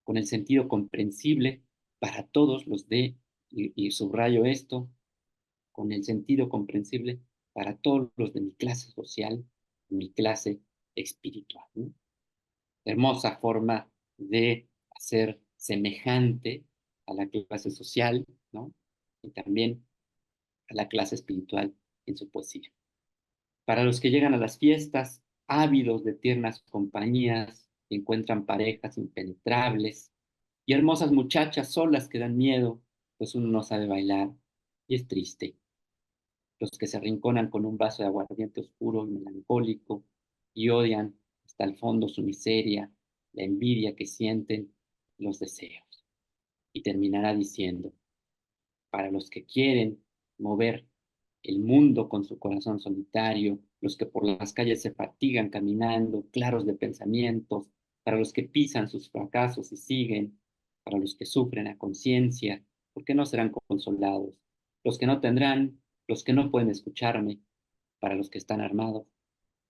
con el sentido comprensible para todos los y subrayo esto, con el sentido comprensible para todos los de mi clase social, mi clase espiritual, ¿no? Hermosa forma de hacer semejante a la clase social, ¿no? Y también a la clase espiritual en su poesía. Para los que llegan a las fiestas, ávidos de tiernas compañías, encuentran parejas impenetrables y hermosas muchachas solas que dan miedo, pues uno no sabe bailar y es triste. Los que se arrinconan con un vaso de aguardiente oscuro y melancólico y odian hasta el fondo su miseria, la envidia que sienten, los deseos. Y terminará diciendo, para los que quieren mover el mundo con su corazón solitario, los que por las calles se fatigan caminando, claros de pensamientos, para los que pisan sus fracasos y siguen, para los que sufren a conciencia, porque no serán consolados, los que no tendrán, los que no pueden escucharme, para los que están armados,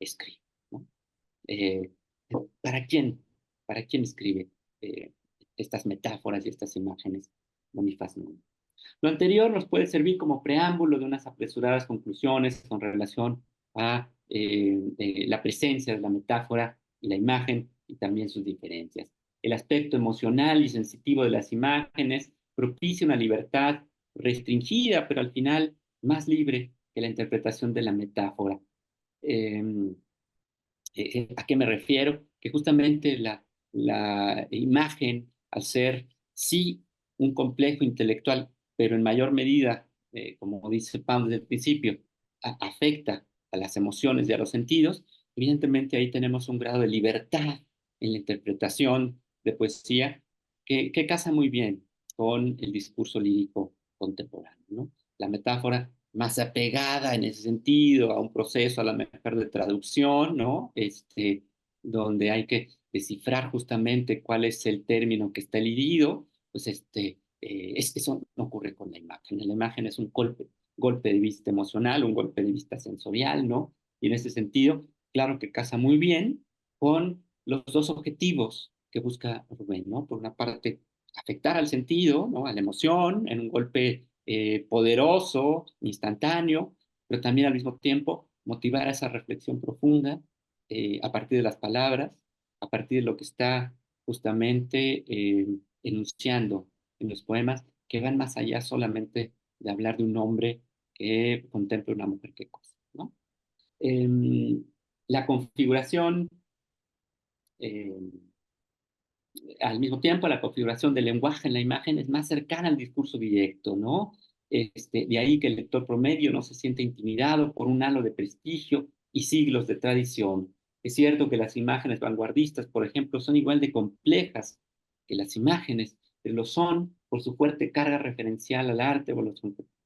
escribe, ¿no? Eh, ¿Para quién? ¿Para quién escribe estas metáforas y estas imágenes? Bonifaz Nuño. Lo anterior nos puede servir como preámbulo de unas apresuradas conclusiones con relación a la presencia de la metáfora y la imagen y también sus diferencias. El aspecto emocional y sensitivo de las imágenes propicia una libertad restringida, pero al final más libre que la interpretación de la metáfora. Eh, ¿A qué me refiero? Que justamente la imagen, al ser sí un complejo intelectual, pero en mayor medida, como dice Pam desde el principio, afecta a las emociones y a los sentidos, evidentemente ahí tenemos un grado de libertad en la interpretación de poesía que casa muy bien con el discurso lírico contemporáneo, ¿no? La metáfora más apegada en ese sentido a un proceso a la mejor de traducción, ¿no? Donde hay que descifrar justamente cuál es el término que está elidido, pues eso no ocurre con la imagen. La imagen es un golpe de vista emocional, un golpe de vista sensorial, ¿no? Y en ese sentido, claro que casa muy bien con los dos objetivos que busca Rubén, ¿no? Por una parte, afectar al sentido, ¿no? A la emoción, en un golpe poderoso, instantáneo, pero también al mismo tiempo motivar a esa reflexión profunda a partir de las palabras, a partir de lo que está justamente enunciando en los poemas, que van más allá solamente de hablar de un hombre que contempla una mujer que cosa, ¿no? Eh, la configuración eh, al mismo tiempo, la configuración del lenguaje en la imagen es más cercana al discurso directo, ¿no? De ahí que el lector promedio no se siente intimidado por un halo de prestigio y siglos de tradición. Es cierto que las imágenes vanguardistas, por ejemplo, son igual de complejas que las imágenes, pero lo son por su fuerte carga referencial al arte o los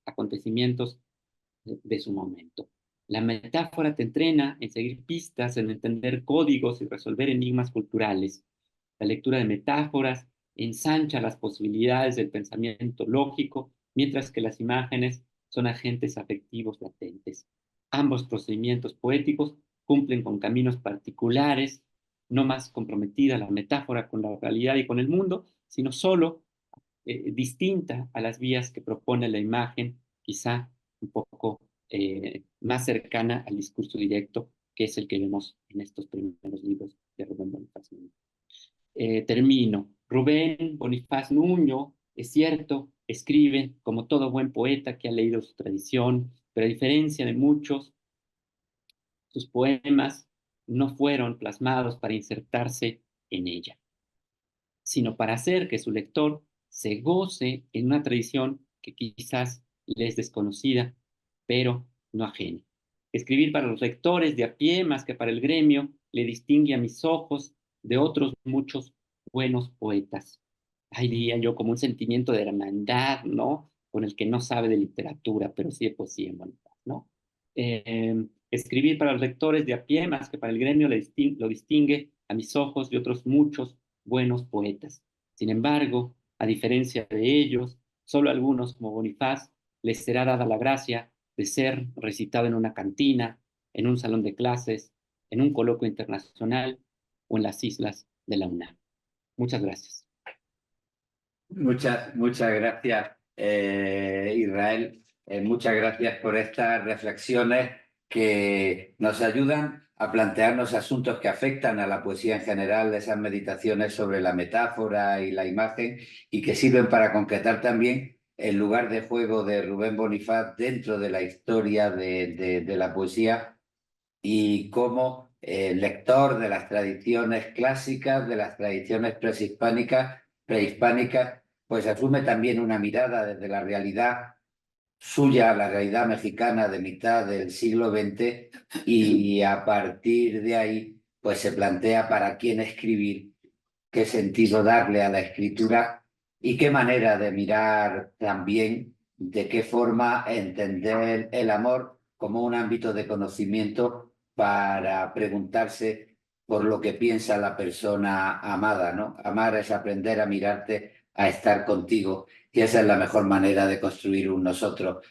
acontecimientos de su momento. La metáfora te entrena en seguir pistas, en entender códigos y resolver enigmas culturales. La lectura de metáforas ensancha las posibilidades del pensamiento lógico, mientras que las imágenes son agentes afectivos latentes. Ambos procedimientos poéticos cumplen con caminos particulares, no más comprometida la metáfora con la realidad y con el mundo, sino solo distinta a las vías que propone la imagen, quizá un poco más cercana al discurso directo, que es el que vemos en estos primeros libros de Rubén Bonifaz Nuño. Termino. Rubén Bonifaz Nuño, es cierto, escribe como todo buen poeta que ha leído su tradición, pero a diferencia de muchos, sus poemas no fueron plasmados para insertarse en ella, sino para hacer que su lector se goce en una tradición que quizás le es desconocida, pero no ajena. Escribir para los lectores de a pie más que para el gremio le distingue a mis ojos de otros muchos buenos poetas. Ahí diría yo como un sentimiento de hermandad, ¿no? Con el que no sabe de literatura, pero sí de poesía en Bonifaz, ¿no? Escribir para los lectores de a pie más que para el gremio lo distingue a mis ojos de otros muchos buenos poetas. Sin embargo, a diferencia de ellos, solo a algunos como Bonifaz les será dada la gracia de ser recitado en una cantina, en un salón de clases, en un coloquio internacional o en las islas de la UNAM. Muchas gracias. Muchas gracias, Israel. Muchas gracias por estas reflexiones que nos ayudan a plantearnos asuntos que afectan a la poesía en general, esas meditaciones sobre la metáfora y la imagen, y que sirven para concretar también el lugar de juego de Rubén Bonifaz dentro de la historia de la poesía, y como lector de las tradiciones clásicas, de las tradiciones prehispánicas, pues asume también una mirada desde la realidad suya, la realidad mexicana de mitad del siglo XX, y a partir de ahí pues se plantea para quién escribir, qué sentido darle a la escritura y qué manera de mirar también, de qué forma entender el amor como un ámbito de conocimiento para preguntarse por lo que piensa la persona amada, ¿no? Amar es aprender a mirarte, a estar contigo, y esa es la mejor manera de construir un nosotros.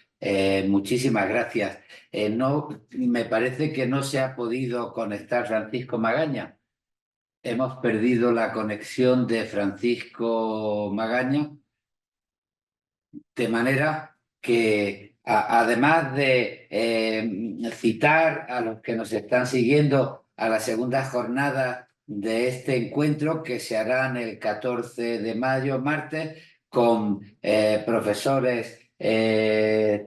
Muchísimas gracias. No, me parece que no se ha podido conectar Francisco Magaña. Hemos perdido la conexión de Francisco Magaña, de manera que además de citar a los que nos están siguiendo a la segunda jornada de este encuentro, que se harán el 14 de mayo, martes, con profesores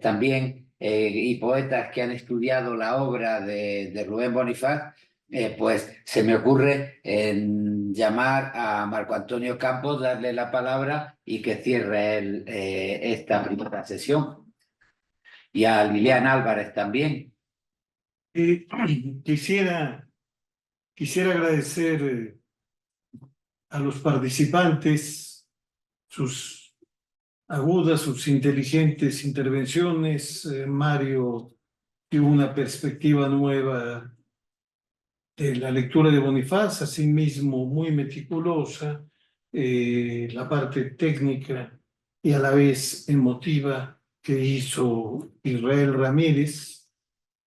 también y poetas que han estudiado la obra de Rubén Bonifaz, pues se me ocurre llamar a Marco Antonio Campos, darle la palabra y que cierre esta primera sesión. Y a Liliana Álvarez también. Quisiera agradecer a los participantes sus agudas, sus inteligentes intervenciones. Mario dio una perspectiva nueva de la lectura de Bonifaz, asimismo muy meticulosa, la parte técnica y a la vez emotiva que hizo Israel Ramírez.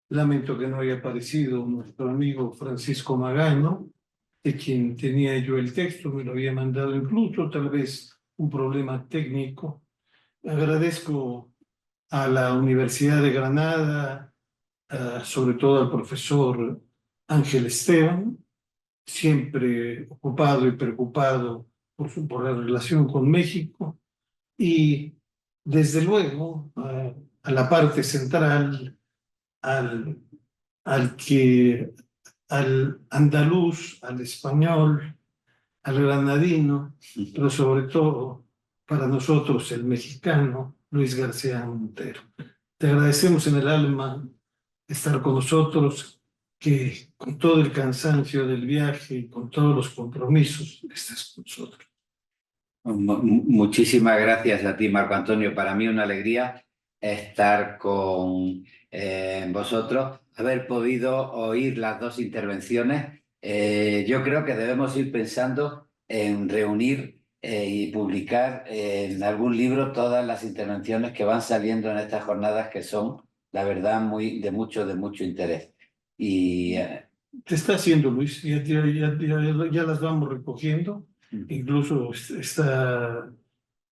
Lamento que no haya aparecido nuestro amigo Francisco Magaña, de quien tenía yo el texto, me lo había mandado incluso, tal vez un problema técnico. Agradezco a la Universidad de Granada, sobre todo al profesor Ángel Esteban, siempre ocupado y preocupado por la relación con México, y desde luego a la parte central, al andaluz, al español, al granadino, pero sobre todo para nosotros el mexicano, Luis García Montero. Te agradecemos en el alma estar con nosotros, que con todo el cansancio del viaje y con todos los compromisos estés con nosotros. Muchísimas gracias a ti, Marco Antonio. Para mí una alegría estar con vosotros, haber podido oír las dos intervenciones. Yo creo que debemos ir pensando en reunir y publicar en algún libro todas las intervenciones que van saliendo en estas jornadas, que son, la verdad, de mucho interés. Y te está haciendo, Luis, ya las vamos recogiendo. Incluso está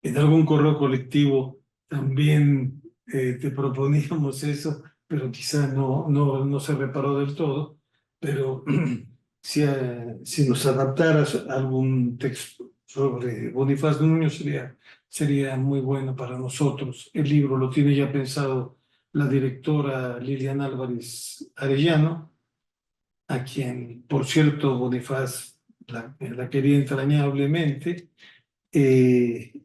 en algún correo colectivo también te proponíamos eso, pero quizá no se reparó del todo. Pero si nos adaptaras algún texto sobre Bonifaz Nuño sería muy bueno para nosotros. El libro lo tiene ya pensado la directora Liliana Álvarez Arellano, a quien, por cierto, Bonifaz la quería entrañablemente, y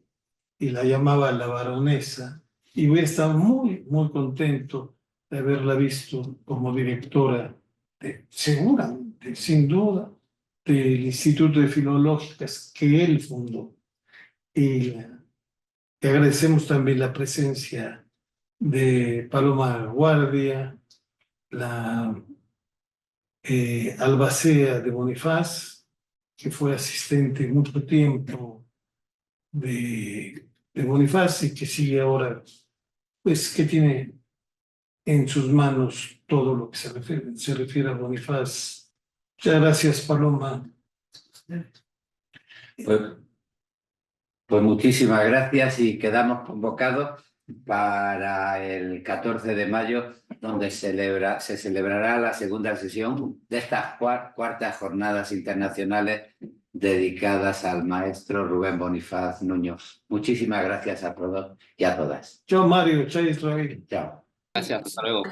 la llamaba la baronesa, y hubiera estado muy contento de haberla visto como directora, seguramente, sin duda, del Instituto de Filológicas que él fundó. Y te agradecemos también la presencia de Paloma Guardia, la albacea de Bonifaz, que fue asistente mucho tiempo de Bonifaz y que sigue ahora, pues que tiene en sus manos todo lo que se refiere a Bonifaz. Muchas gracias, Paloma. Pues muchísimas gracias y quedamos convocados para el 14 de mayo, donde se celebrará la segunda sesión de estas cuartas jornadas internacionales dedicadas al maestro Rubén Bonifaz Nuño. Muchísimas gracias a todos y a todas. Chao, Mario. Chao, Israel. Chao. Gracias, hasta luego.